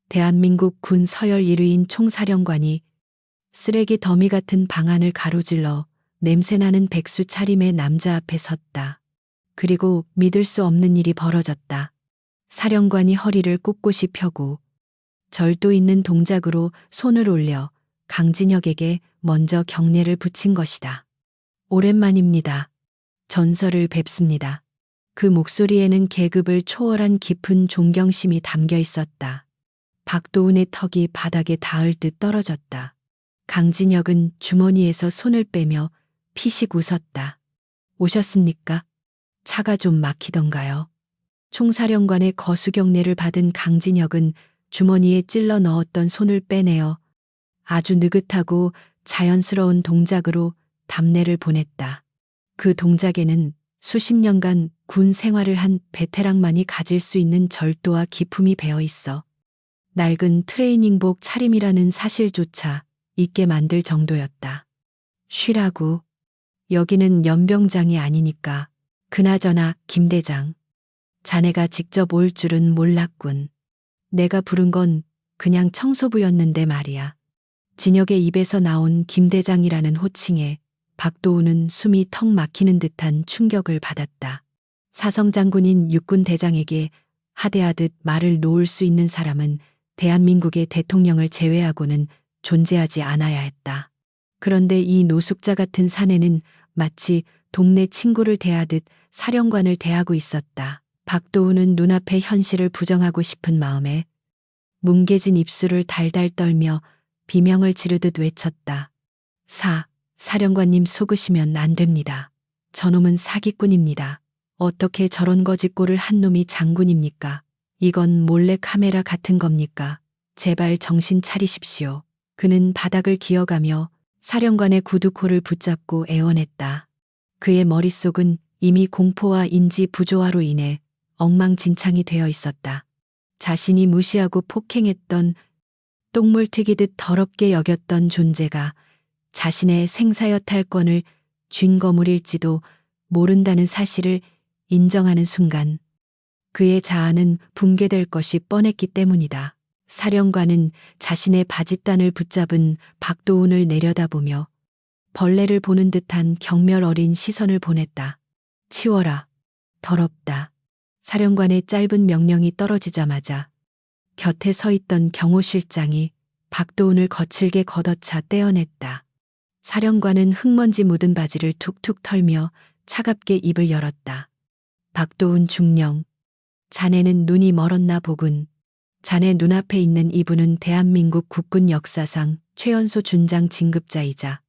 대한민국 군 서열 1위인 총사령관이 쓰레기 더미 같은 방 안을 가로질러 냄새나는 백수 차림의 남자 앞에 섰다. 그리고 믿을 수 없는 일이 벌어졌다. 사령관이 허리를 꼿꼿이 펴고 절도 있는 동작으로 손을 올려 강진혁에게 먼저 경례를 붙인 것이다. 오랜만입니다. 전설을 뵙습니다. 그 목소리에는 계급을 초월한 깊은 존경심이 담겨 있었다. 박도훈의 턱이 바닥에 닿을 듯 떨어졌다. 강진혁은 주머니에서 손을 빼며 피식 웃었다. 오셨습니까? 차가 좀 막히던가요? 총사령관의 거수경례를 받은 강진혁은 주머니에 찔러 넣었던 손을 빼내어 아주 느긋하고 자연스러운 동작으로 답례를 보냈다. 그 동작에는 수십 년간 군 생활을 한 베테랑만이 가질 수 있는 절도와 기품이 배어 있어 낡은 트레이닝복 차림이라는 사실조차 잊게 만들 정도였다. 쉬라고. 여기는 연병장이 아니니까. 그나저나 김 대장. 자네가 직접 올 줄은 몰랐군. 내가 부른 건 그냥 청소부였는데 말이야. 진혁의 입에서 나온 김 대장이라는 호칭에 박도훈은 숨이 턱 막히는 듯한 충격을 받았다. 사성장군인 육군 대장에게 하대하듯 말을 놓을 수 있는 사람은 대한민국의 대통령을 제외하고는 존재하지 않아야 했다. 그런데 이 노숙자 같은 사내는 마치 동네 친구를 대하듯 사령관을 대하고 있었다. 박도훈은 눈앞의 현실을 부정하고 싶은 마음에 뭉개진 입술을 달달 떨며 비명을 지르듯 외쳤다. 사령관님 속으시면 안 됩니다. 저놈은 사기꾼입니다. 어떻게 저런 거짓골을 한 놈이 장군입니까? 이건 몰래 카메라 같은 겁니까? 제발 정신 차리십시오. 그는 바닥을 기어가며 사령관의 구두코를 붙잡고 애원했다. 그의 머릿속은 이미 공포와 인지 부조화로 인해 엉망진창이 되어 있었다. 자신이 무시하고 폭행했던, 똥물 튀기듯 더럽게 여겼던 존재가 자신의 생사여탈권을 쥔거물일지도 모른다는 사실을 인정하는 순간 그의 자아는 붕괴될 것이 뻔했기 때문이다. 사령관은 자신의 바짓단을 붙잡은 박도훈을 내려다보며 벌레를 보는 듯한 경멸 어린 시선을 보냈다. 치워라. 더럽다. 사령관의 짧은 명령이 떨어지자마자 곁에 서 있던 경호실장이 박도훈을 거칠게 걷어차 떼어냈다. 사령관은 흙먼지 묻은 바지를 툭툭 털며 차갑게 입을 열었다. 박도훈 중령, 자네는 눈이 멀었나 보군. 자네 눈앞에 있는 이분은 대한민국 국군 역사상 최연소 준장 진급자이자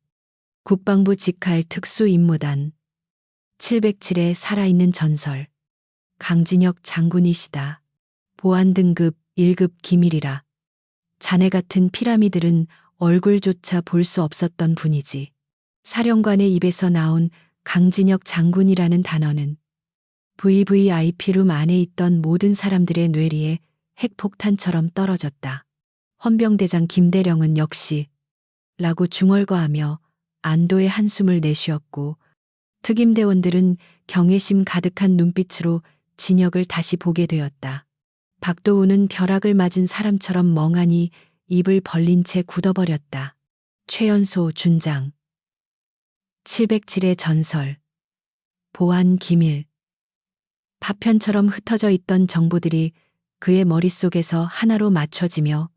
국방부 직할 특수임무단 707의 살아있는 전설 강진혁 장군이시다. 보안 등급 1급 기밀이라. 자네 같은 피라미들은 얼굴조차 볼 수 없었던 분이지. 사령관의 입에서 나온 강진혁 장군이라는 단어는 VVIP룸 안에 있던 모든 사람들의 뇌리에 핵폭탄처럼 떨어졌다. 헌병대장 김대령은 역시 라고 중얼거하며 안도의 한숨을 내쉬었고 특임대원들은 경외심 가득한 눈빛으로 진혁을 다시 보게 되었다. 박도우는 벼락을 맞은 사람처럼 멍하니 입을 벌린 채 굳어버렸다. 최연소 준장. 707의 전설. 보안 기밀. 파편처럼 흩어져 있던 정보들이 그의 머릿속에서 하나로 맞춰지며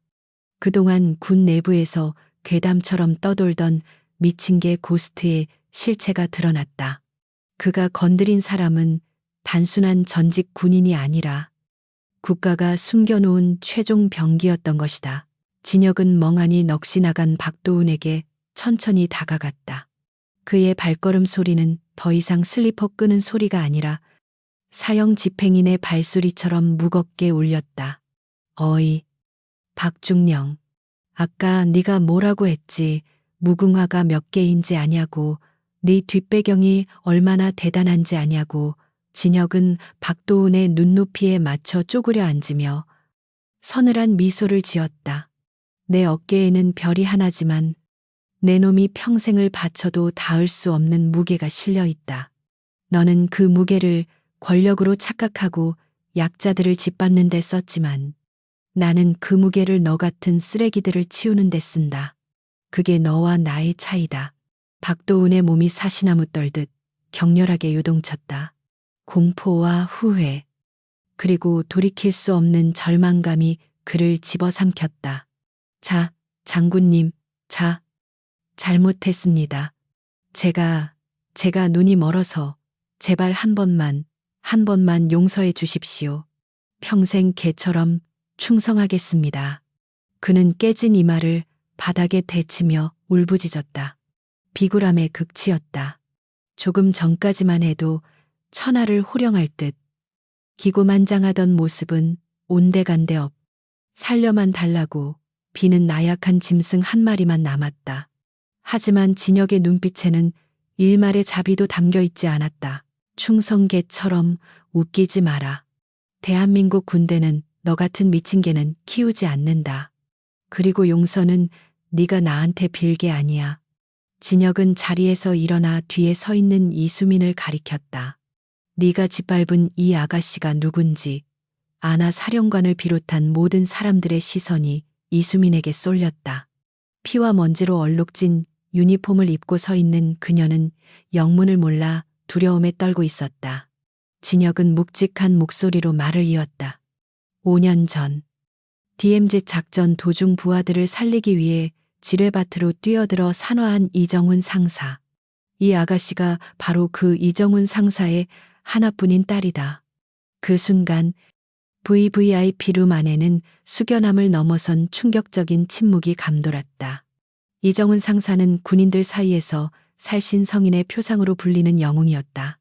그동안 군 내부에서 괴담처럼 떠돌던 미친 개 고스트의 실체가 드러났다. 그가 건드린 사람은 단순한 전직 군인이 아니라 국가가 숨겨놓은 최종 병기였던 것이다. 진혁은 멍하니 넋이 나간 박도훈에게 천천히 다가갔다. 그의 발걸음 소리는 더 이상 슬리퍼 끄는 소리가 아니라 사형 집행인의 발소리처럼 무겁게 울렸다. 어이, 박중령. 아까 네가 뭐라고 했지? 무궁화가 몇 개인지 아냐고. 네 뒷배경이 얼마나 대단한지 아냐고. 진혁은 박도훈의 눈높이에 맞춰 쪼그려 앉으며 서늘한 미소를 지었다. 내 어깨에는 별이 하나지만 내 놈이 평생을 바쳐도 닿을 수 없는 무게가 실려 있다. 너는 그 무게를 권력으로 착각하고 약자들을 짓밟는 데 썼지만 나는 그 무게를 너 같은 쓰레기들을 치우는 데 쓴다. 그게 너와 나의 차이다. 박도훈의 몸이 사시나무 떨듯 격렬하게 요동쳤다. 공포와 후회, 그리고 돌이킬 수 없는 절망감이 그를 집어삼켰다. 자, 장군님, 자, 잘못했습니다. 제가 눈이 멀어서 제발 한 번만 용서해 주십시오. 평생 개처럼 충성하겠습니다. 그는 깨진 이마를 바닥에 대치며 울부짖었다. 비굴함의 극치였다. 조금 전까지만 해도 천하를 호령할 듯 기고만장하던 모습은 온데간데 살려만 달라고 비는 나약한 짐승 한 마리만 남았다. 하지만 진혁의 눈빛에는 일말의 자비도 담겨 있지 않았다. 충성개처럼 웃기지 마라. 대한민국 군대는 너 같은 미친 개는 키우지 않는다. 그리고 용서는 네가 나한테 빌 게 아니야. 진혁은 자리에서 일어나 뒤에 서 있는 이수민을 가리켰다. 네가 짓밟은 이 아가씨가 누군지 아나 사령관을 비롯한 모든 사람들의 시선이 이수민에게 쏠렸다. 피와 먼지로 얼룩진 유니폼을 입고 서 있는 그녀는 영문을 몰라 두려움에 떨고 있었다. 진혁은 묵직한 목소리로 말을 이었다. 5년 전 DMZ 작전 도중 부하들을 살리기 위해 지뢰밭으로 뛰어들어 산화한 이정훈 상사. 이 아가씨가 바로 그 이정훈 상사의 하나뿐인 딸이다. 그 순간 VVIP룸 안에는 숙연함을 넘어선 충격적인 침묵이 감돌았다. 이정훈 상사는 군인들 사이에서 살신성인의 표상으로 불리는 영웅이었다.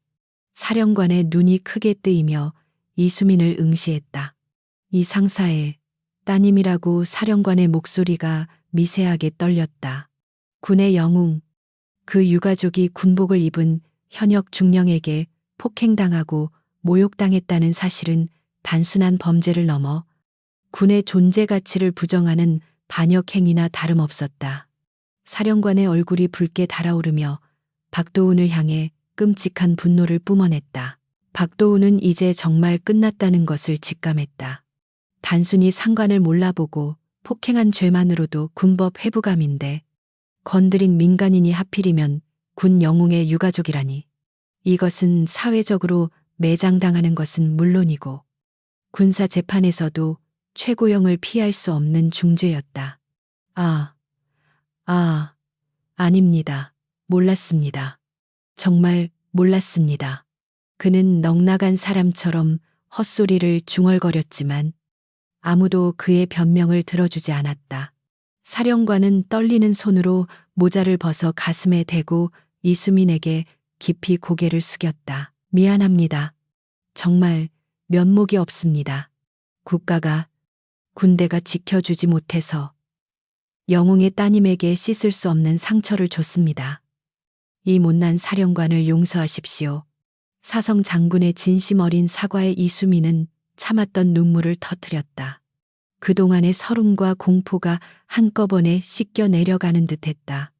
사령관의 눈이 크게 뜨이며 이수민을 응시했다. 이 상사의 따님이라고 사령관의 목소리가 미세하게 떨렸다. 군의 영웅, 그 유가족이 군복을 입은 현역 중령에게 폭행당하고 모욕당했다는 사실은 단순한 범죄를 넘어 군의 존재 가치를 부정하는 반역 행위나 다름없었다. 사령관의 얼굴이 붉게 달아오르며 박도훈을 향해 끔찍한 분노를 뿜어냈다. 박도훈은 이제 정말 끝났다는 것을 직감했다. 단순히 상관을 몰라보고 폭행한 죄만으로도 군법 회부감인데 건드린 민간인이 하필이면 군 영웅의 유가족이라니. 이것은 사회적으로 매장당하는 것은 물론이고 군사 재판에서도 최고형을 피할 수 없는 중죄였다. 아닙니다. 몰랐습니다. 정말 몰랐습니다. 그는 넋나간 사람처럼 헛소리를 중얼거렸지만 아무도 그의 변명을 들어주지 않았다. 사령관은 떨리는 손으로 모자를 벗어 가슴에 대고 이수민에게 깊이 고개를 숙였다. 미안합니다. 정말 면목이 없습니다. 국가가, 군대가 지켜주지 못해서 영웅의 따님에게 씻을 수 없는 상처를 줬습니다. 이 못난 사령관을 용서하십시오. 사성 장군의 진심 어린 사과에 이수민은 참았던 눈물을 터뜨렸다. 그동안의 서름과 공포가 한꺼번에 씻겨 내려가는 듯했다.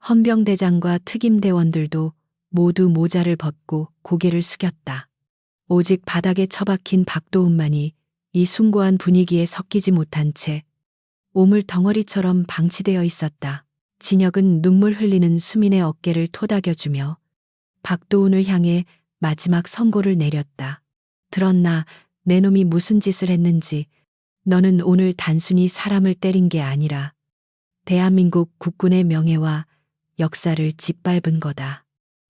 헌병대장과 특임대원들도 모두 모자를 벗고 고개를 숙였다. 오직 바닥에 처박힌 박도훈만이 이 숭고한 분위기에 섞이지 못한 채 오물 덩어리처럼 방치되어 있었다. 진혁은 눈물 흘리는 수민의 어깨를 토닥여주며 박도훈을 향해 마지막 선고를 내렸다. 들었나 내 놈이 무슨 짓을 했는지. 너는 오늘 단순히 사람을 때린 게 아니라 대한민국 국군의 명예와 역사를 짓밟은 거다.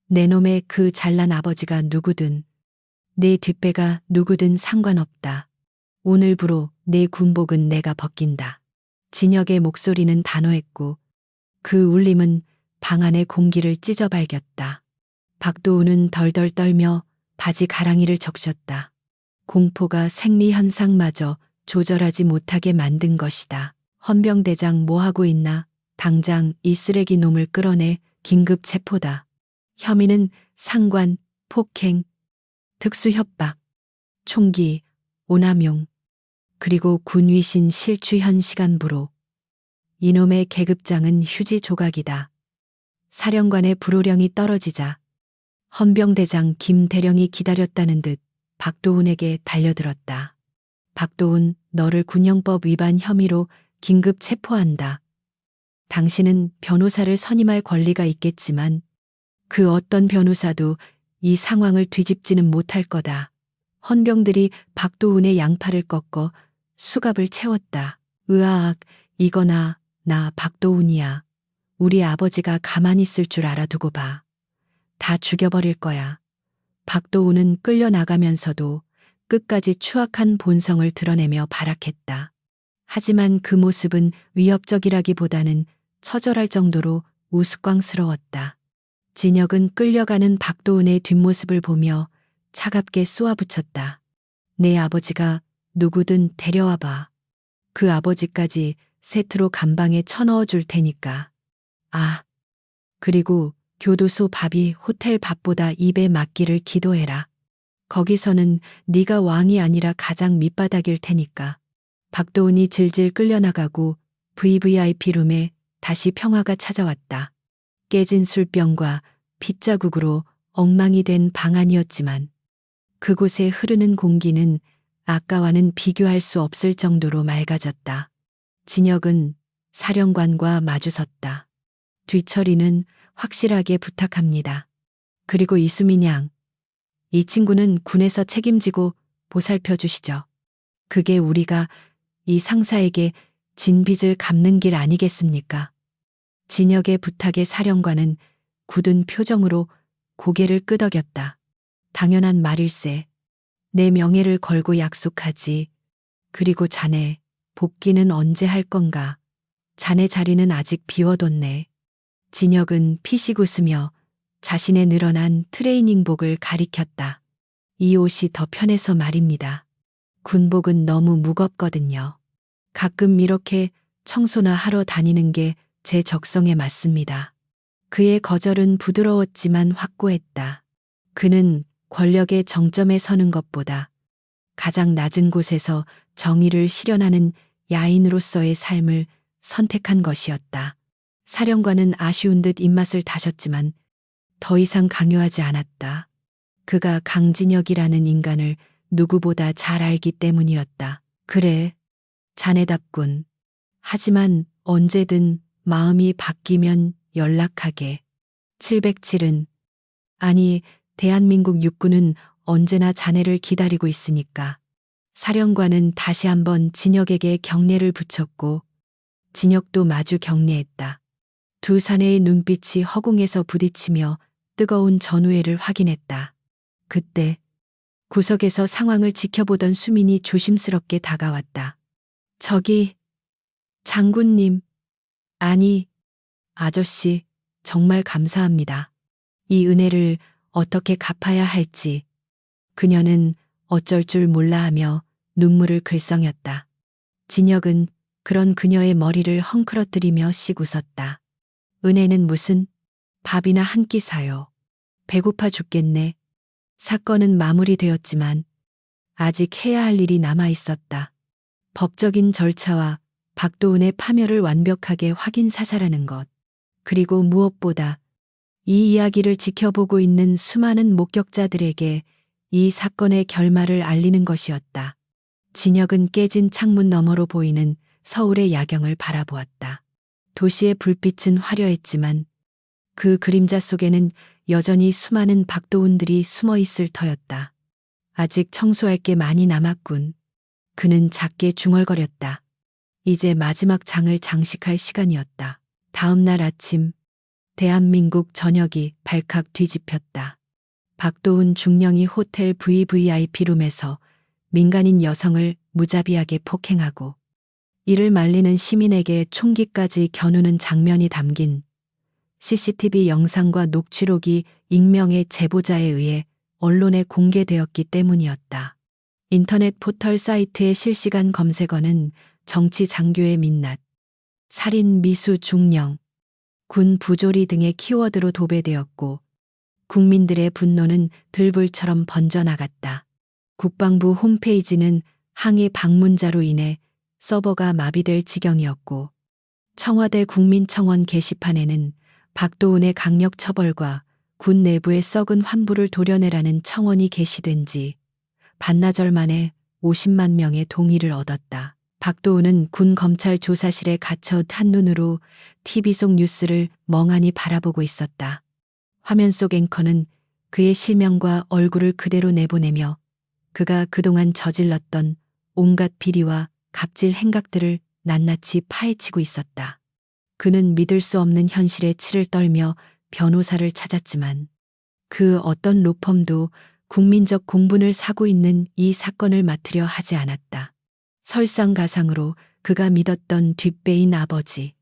내 놈의 그 잘난 아버지가 누구든 내 뒷배가 누구든 상관없다. 오늘부로 내 군복은 내가 벗긴다. 진혁의 목소리는 단호했고 그 울림은 방 안의 공기를 찢어발겼다. 박도훈은 덜덜 떨며 바지 가랑이를 적셨다. 공포가 생리 현상마저 조절하지 못하게 만든 것이다. 헌병대장 뭐하고 있나? 당장 이 쓰레기 놈을 끌어내 긴급 체포다. 혐의는 상관, 폭행, 특수협박, 총기, 오남용, 그리고 군위신 실추현 시간부로. 이놈의 계급장은 휴지 조각이다. 사령관의 불호령이 떨어지자 헌병대장 김대령이 기다렸다는 듯 박도훈에게 달려들었다. 박도훈, 너를 군형법 위반 혐의로 긴급 체포한다. 당신은 변호사를 선임할 권리가 있겠지만 그 어떤 변호사도 이 상황을 뒤집지는 못할 거다. 헌병들이 박도훈의 양팔을 꺾어 수갑을 채웠다. 으아악, 이거나 나 박도훈이야. 우리 아버지가 가만히 있을 줄 알아두고 봐. 다 죽여버릴 거야. 박도훈은 끌려나가면서도 끝까지 추악한 본성을 드러내며 발악했다. 하지만 그 모습은 위협적이라기보다는 처절할 정도로 우스꽝스러웠다. 진혁은 끌려가는 박도훈의 뒷모습을 보며 차갑게 쏘아붙였다. 내 아버지가 누구든 데려와봐. 그 아버지까지 세트로 감방에 쳐넣어 줄 테니까. 아, 그리고 교도소 밥이 호텔 밥보다 입에 맞기를 기도해라. 거기서는 네가 왕이 아니라 가장 밑바닥일 테니까. 박도훈이 질질 끌려나가고 VVIP 룸에 다시 평화가 찾아왔다. 깨진 술병과 빗자국으로 엉망이 된 방 안이었지만 그곳에 흐르는 공기는 아까와는 비교할 수 없을 정도로 맑아졌다. 진혁은 사령관과 마주섰다. 뒤처리는 확실하게 부탁합니다. 그리고 이수민 양, 이 친구는 군에서 책임지고 보살펴 주시죠. 그게 우리가 이 상사에게 진 빚을 갚는 길 아니겠습니까? 진혁의 부탁에 사령관은 굳은 표정으로 고개를 끄덕였다. 당연한 말일세. 내 명예를 걸고 약속하지. 그리고 자네, 복귀는 언제 할 건가? 자네 자리는 아직 비워뒀네. 진혁은 피식 웃으며 자신의 늘어난 트레이닝복을 가리켰다. 이 옷이 더 편해서 말입니다. 군복은 너무 무겁거든요. 가끔 이렇게 청소나 하러 다니는 게 제 적성에 맞습니다. 그의 거절은 부드러웠지만 확고했다. 그는 권력의 정점에 서는 것보다 가장 낮은 곳에서 정의를 실현하는 야인으로서의 삶을 선택한 것이었다. 사령관은 아쉬운 듯 입맛을 다셨지만 더 이상 강요하지 않았다. 그가 강진혁이라는 인간을 누구보다 잘 알기 때문이었다. 그래, 자네답군. 하지만 언제든 마음이 바뀌면 연락하게. 707은, 아니, 대한민국 육군은 언제나 자네를 기다리고 있으니까. 사령관은 다시 한번 진혁에게 경례를 붙였고 진혁도 마주 경례했다. 두 사내의 눈빛이 허공에서 부딪히며 뜨거운 전우회를 확인했다. 그때 구석에서 상황을 지켜보던 수민이 조심스럽게 다가왔다. 저기, 장군님. 아니, 아저씨, 정말 감사합니다. 이 은혜를 어떻게 갚아야 할지. 그녀는 어쩔 줄 몰라 하며 눈물을 글썽였다. 진혁은 그런 그녀의 머리를 헝클어뜨리며 씩 웃었다. 은혜는 무슨? 밥이나 한 끼 사요. 배고파 죽겠네. 사건은 마무리되었지만 아직 해야 할 일이 남아 있었다. 법적인 절차와 박도은의 파멸을 완벽하게 확인 사살하는 것. 그리고 무엇보다 이 이야기를 지켜보고 있는 수많은 목격자들에게 이 사건의 결말을 알리는 것이었다. 진혁은 깨진 창문 너머로 보이는 서울의 야경을 바라보았다. 도시의 불빛은 화려했지만 그 그림자 속에는 여전히 수많은 박도훈들이 숨어 있을 터였다. 아직 청소할 게 많이 남았군. 그는 작게 중얼거렸다. 이제 마지막 장을 장식할 시간이었다. 다음 날 아침, 대한민국 전역이 발칵 뒤집혔다. 박도훈 중령이 호텔 VVIP 룸에서 민간인 여성을 무자비하게 폭행하고 이를 말리는 시민에게 총기까지 겨누는 장면이 담긴 CCTV 영상과 녹취록이 익명의 제보자에 의해 언론에 공개되었기 때문이었다. 인터넷 포털 사이트의 실시간 검색어는 정치 장교의 민낯, 살인 미수 중령, 군 부조리 등의 키워드로 도배되었고 국민들의 분노는 들불처럼 번져나갔다. 국방부 홈페이지는 항의 방문자로 인해 서버가 마비될 지경이었고 청와대 국민청원 게시판에는 박도훈의 강력 처벌과 군 내부의 썩은 환부를 도려내라는 청원이 게시된 지 반나절 만에 50만 명의 동의를 얻었다. 박도훈은 군 검찰 조사실에 갇혀 한눈으로 TV 속 뉴스를 멍하니 바라보고 있었다. 화면 속 앵커는 그의 실명과 얼굴을 그대로 내보내며 그가 그동안 저질렀던 온갖 비리와 갑질 행각들을 낱낱이 파헤치고 있었다. 그는 믿을 수 없는 현실에 치를 떨며 변호사를 찾았지만 그 어떤 로펌도 국민적 공분을 사고 있는 이 사건을 맡으려 하지 않았다. 설상가상으로 그가 믿었던 뒷배인 아버지.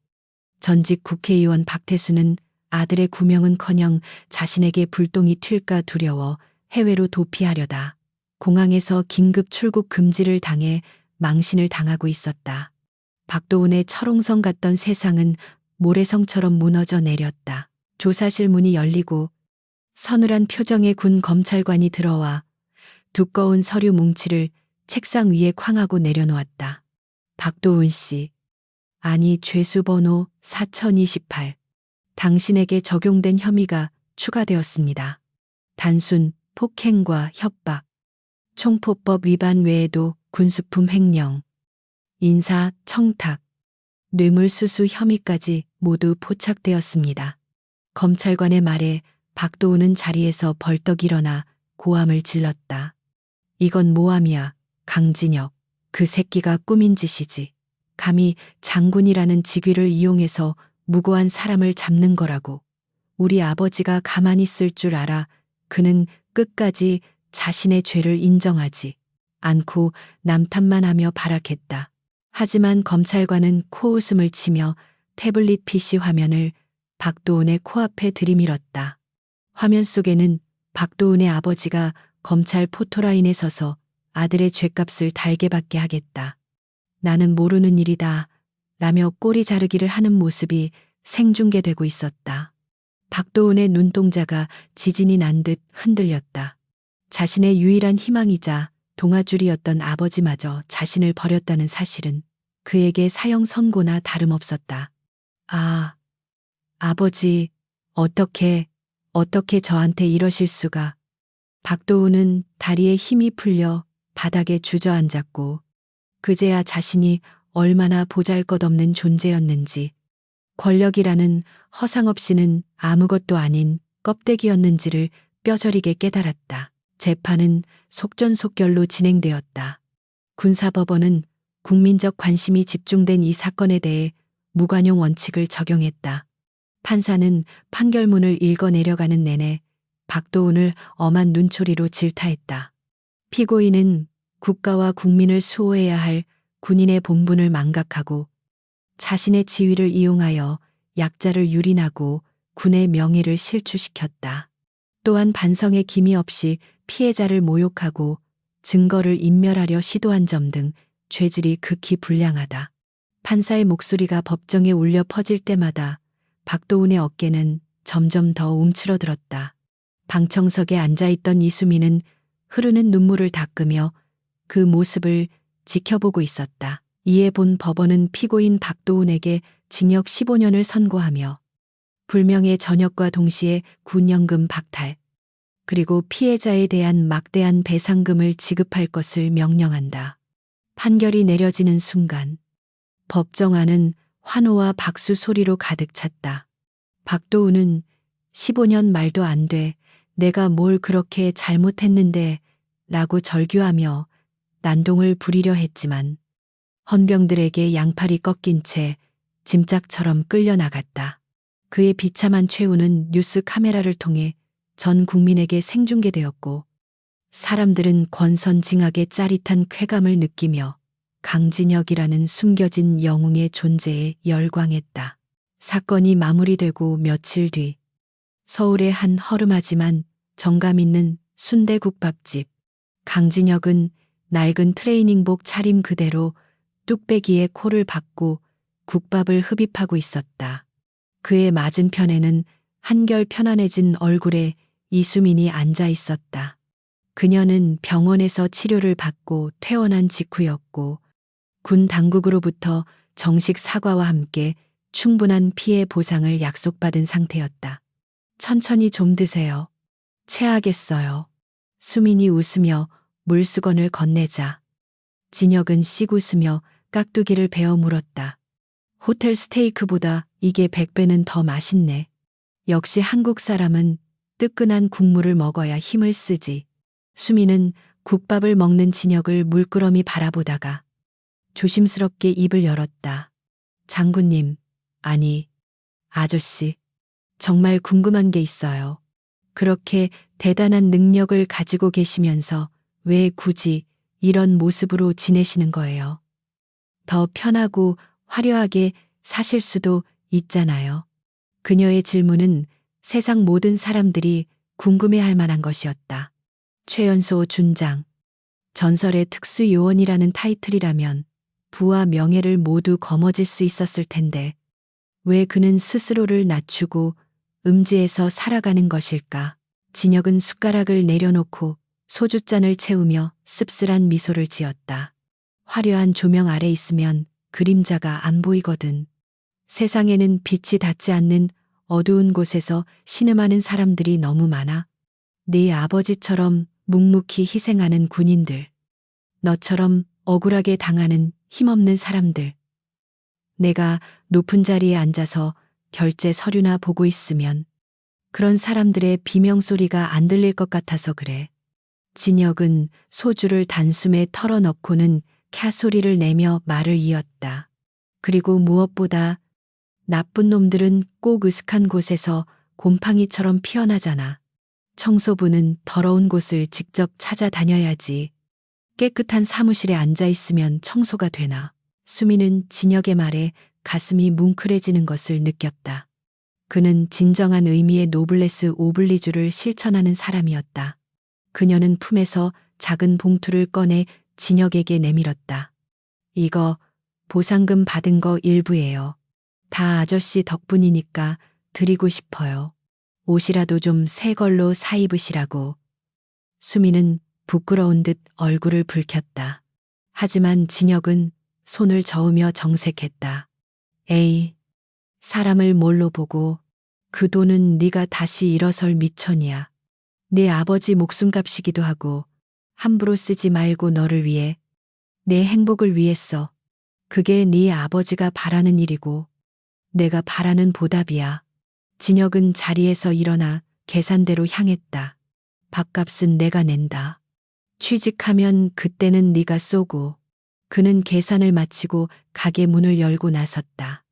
전직 국회의원 박태수는 아들의 구명은커녕 자신에게 불똥이 튈까 두려워 해외로 도피하려다 공항에서 긴급 출국 금지를 당해 망신을 당하고 있었다. 박도훈의 철옹성 같던 세상은 모래성처럼 무너져 내렸다. 조사실 문이 열리고 서늘한 표정의 군 검찰관이 들어와 두꺼운 서류 뭉치를 책상 위에 쾅하고 내려놓았다. 박도훈 씨, 아니 죄수번호 4028. 당신에게 적용된 혐의가 추가되었습니다. 단순 폭행과 협박, 총포법 위반 외에도 군수품 횡령, 인사 청탁, 뇌물수수 혐의까지 모두 포착되었습니다. 검찰관의 말에 박도훈은 자리에서 벌떡 일어나 고함을 질렀다. 이건 모함이야, 강진혁. 그 새끼가 꾸민 짓이지. 감히 장군이라는 직위를 이용해서 무고한 사람을 잡는 거라고. 우리 아버지가 가만히 있을 줄 알아. 그는 끝까지 자신의 죄를 인정하지 않고 남탓만 하며 발악했다. 하지만 검찰관은 코웃음을 치며 태블릿 PC 화면을 박도훈의 코앞에 들이밀었다. 화면 속에는 박도훈의 아버지가 검찰 포토라인에 서서 아들의 죄값을 달게 받게 하겠다. 나는 모르는 일이다. 라며 꼬리 자르기를 하는 모습이 생중계되고 있었다. 박도훈의 눈동자가 지진이 난 듯 흔들렸다. 자신의 유일한 희망이자 동아줄이었던 아버지마저 자신을 버렸다는 사실은 그에게 사형 선고나 다름없었다. 아, 아버지, 어떻게 저한테 이러실 수가. 박도훈은 다리에 힘이 풀려 바닥에 주저앉았고 그제야 자신이 얼마나 보잘것없는 존재였는지, 권력이라는 허상 없이는 아무것도 아닌 껍데기였는지를 뼈저리게 깨달았다. 재판은 속전속결로 진행되었다. 군사법원은 국민적 관심이 집중된 이 사건에 대해 무관용 원칙을 적용했다. 판사는 판결문을 읽어 내려가는 내내 박도훈을 엄한 눈초리로 질타했다. 피고인은 국가와 국민을 수호해야 할 군인의 본분을 망각하고 자신의 지위를 이용하여 약자를 유린하고 군의 명예를 실추시켰다. 또한 반성의 기미 없이 피해자를 모욕하고 증거를 인멸하려 시도한 점 등 죄질이 극히 불량하다. 판사의 목소리가 법정에 울려 퍼질 때마다 박도훈의 어깨는 점점 더 움츠러들었다. 방청석에 앉아있던 이수민은 흐르는 눈물을 닦으며 그 모습을 지켜보고 있었다. 이에 본 법원은 피고인 박도훈에게 징역 15년을 선고하며 불명예 전역과 동시에 군연금 박탈, 그리고 피해자에 대한 막대한 배상금을 지급할 것을 명령한다. 판결이 내려지는 순간 법정 안은 환호와 박수 소리로 가득 찼다. 박도훈은 15년 말도 안 돼. 내가 뭘 그렇게 잘못했는데 라고 절규하며 난동을 부리려 했지만 헌병들에게 양팔이 꺾인 채 짐짝처럼 끌려나갔다. 그의 비참한 최후는 뉴스 카메라를 통해 전 국민에게 생중계되었고 사람들은 권선징악의 짜릿한 쾌감을 느끼며 강진혁이라는 숨겨진 영웅의 존재에 열광했다. 사건이 마무리되고 며칠 뒤 서울의 한 허름하지만 정감 있는 순대국밥집, 강진혁은 낡은 트레이닝복 차림 그대로 뚝배기에 코를 박고 국밥을 흡입하고 있었다. 그의 맞은편에는 한결 편안해진 얼굴에 이수민이 앉아 있었다. 그녀는 병원에서 치료를 받고 퇴원한 직후였고 군 당국으로부터 정식 사과와 함께 충분한 피해 보상을 약속받은 상태였다. 천천히 좀 드세요. 체하겠어요. 수민이 웃으며 물수건을 건네자 진혁은 씩 웃으며 깍두기를 베어 물었다. 호텔 스테이크보다 이게 100배는 더 맛있네. 역시 한국 사람은 뜨끈한 국물을 먹어야 힘을 쓰지. 수민은 국밥을 먹는 진혁을 물끄러미 바라보다가 조심스럽게 입을 열었다. 장군님, 아니, 아저씨, 정말 궁금한 게 있어요. 그렇게 대단한 능력을 가지고 계시면서 왜 굳이 이런 모습으로 지내시는 거예요? 더 편하고 화려하게 사실 수도 있잖아요. 그녀의 질문은 세상 모든 사람들이 궁금해할 만한 것이었다. 최연소 준장, 전설의 특수요원이라는 타이틀이라면 부와 명예를 모두 거머쥘 수 있었을 텐데 왜 그는 스스로를 낮추고 음지에서 살아가는 것일까? 진혁은 숟가락을 내려놓고 소주잔을 채우며 씁쓸한 미소를 지었다. 화려한 조명 아래 있으면 그림자가 안 보이거든. 세상에는 빛이 닿지 않는 어두운 곳에서 신음하는 사람들이 너무 많아. 네 아버지처럼 묵묵히 희생하는 군인들. 너처럼 억울하게 당하는 힘없는 사람들. 내가 높은 자리에 앉아서 결제 서류나 보고 있으면 그런 사람들의 비명소리가 안 들릴 것 같아서 그래. 진혁은 소주를 단숨에 털어넣고는 캬 소리를 내며 말을 이었다. 그리고 무엇보다 나쁜 놈들은 꼭 으슥한 곳에서 곰팡이처럼 피어나잖아. 청소부는 더러운 곳을 직접 찾아다녀야지. 깨끗한 사무실에 앉아 있으면 청소가 되나. 수미는 진혁의 말에 가슴이 뭉클해지는 것을 느꼈다. 그는 진정한 의미의 노블레스 오블리주를 실천하는 사람이었다. 그녀는 품에서 작은 봉투를 꺼내 진혁에게 내밀었다. 이거 보상금 받은 거 일부예요. 다 아저씨 덕분이니까 드리고 싶어요. 옷이라도 좀 새 걸로 사 입으시라고. 수미는 부끄러운 듯 얼굴을 붉혔다. 하지만 진혁은 손을 저으며 정색했다. 에이, 사람을 뭘로 보고 그 돈은 네가 다시 일어설 미천이야. 네 아버지 목숨값이기도 하고 함부로 쓰지 말고 너를 위해, 내 행복을 위해 써. 그게 네 아버지가 바라는 일이고 내가 바라는 보답이야. 진혁은 자리에서 일어나 계산대로 향했다. 밥값은 내가 낸다. 취직하면 그때는 네가 쏘고. 그는 계산을 마치고 가게 문을 열고 나섰다.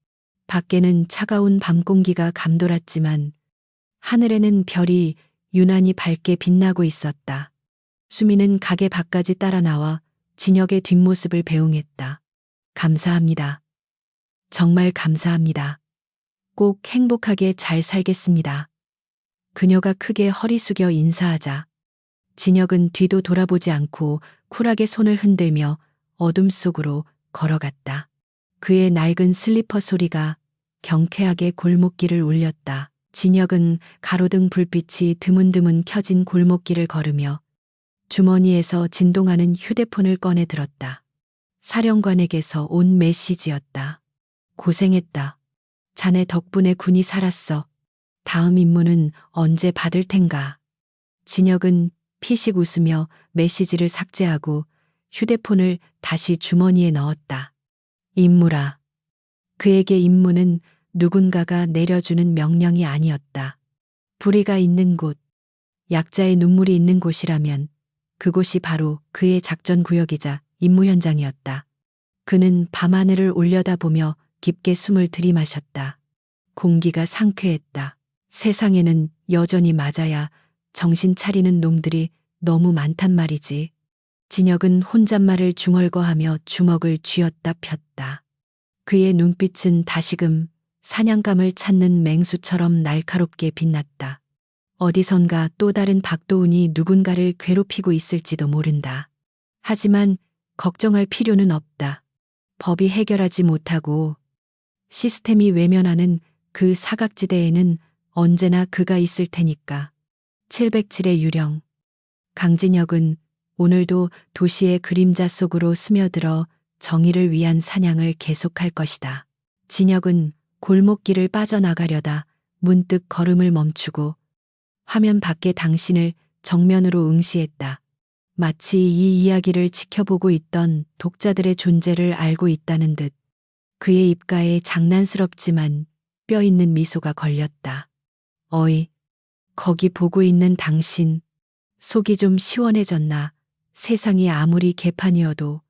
밖에는 차가운 밤 공기가 감돌았지만 하늘에는 별이 유난히 밝게 빛나고 있었다. 수미는 가게 밖까지 따라 나와 진혁의 뒷모습을 배웅했다. 감사합니다. 정말 감사합니다. 꼭 행복하게 잘 살겠습니다. 그녀가 크게 허리 숙여 인사하자 진혁은 뒤도 돌아보지 않고 쿨하게 손을 흔들며 어둠 속으로 걸어갔다. 그의 낡은 슬리퍼 소리가 경쾌하게 골목길을 울렸다. 진혁은 가로등 불빛이 드문드문 켜진 골목길을 걸으며 주머니에서 진동하는 휴대폰을 꺼내 들었다. 사령관에게서 온 메시지였다. 고생했다. 자네 덕분에 군이 살았어. 다음 임무는 언제 받을 텐가. 진혁은 피식 웃으며 메시지를 삭제하고 휴대폰을 다시 주머니에 넣었다. 임무라. 그에게 임무는 누군가가 내려주는 명령이 아니었다. 불의가 있는 곳, 약자의 눈물이 있는 곳이라면 그곳이 바로 그의 작전 구역이자 임무 현장이었다. 그는 밤하늘을 올려다보며 깊게 숨을 들이마셨다. 공기가 상쾌했다. 세상에는 여전히 맞아야 정신 차리는 놈들이 너무 많단 말이지. 진혁은 혼잣말을 중얼거하며 주먹을 쥐었다 폈다. 그의 눈빛은 다시금 사냥감을 찾는 맹수처럼 날카롭게 빛났다. 어디선가 또 다른 박도훈이 누군가를 괴롭히고 있을지도 모른다. 하지만 걱정할 필요는 없다. 법이 해결하지 못하고 시스템이 외면하는 그 사각지대에는 언제나 그가 있을 테니까. 707의 유령. 강진혁은 오늘도 도시의 그림자 속으로 스며들어 정의를 위한 사냥을 계속할 것이다. 진혁은 골목길을 빠져나가려다 문득 걸음을 멈추고 화면 밖의 당신을 정면으로 응시했다. 마치 이 이야기를 지켜보고 있던 독자들의 존재를 알고 있다는 듯 그의 입가에 장난스럽지만 뼈 있는 미소가 걸렸다. 어이, 거기 보고 있는 당신, 속이 좀 시원해졌나? 세상이 아무리 개판이어도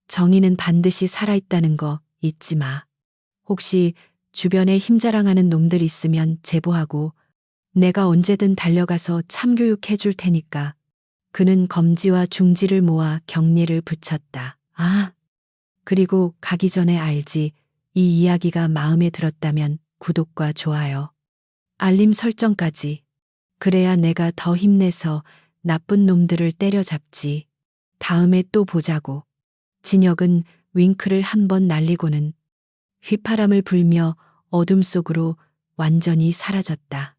정의는 반드시 살아있다는 거 잊지 마. 혹시 주변에 힘자랑하는 놈들 있으면 제보하고 내가 언제든 달려가서 참교육해 줄 테니까. 그는 검지와 중지를 모아 경례를 붙였다. 아, 그리고 가기 전에 알지. 이 이야기가 마음에 들었다면 구독과 좋아요, 알림 설정까지. 그래야 내가 더 힘내서 나쁜 놈들을 때려잡지. 다음에 또 보자고. 진혁은 윙크를 한 번 날리고는 휘파람을 불며 어둠 속으로 완전히 사라졌다.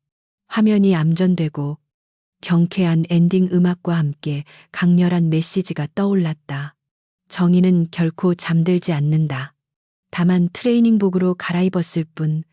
화면이 암전되고 경쾌한 엔딩 음악과 함께 강렬한 메시지가 떠올랐다. 정의는 결코 잠들지 않는다. 다만 트레이닝복으로 갈아입었을 뿐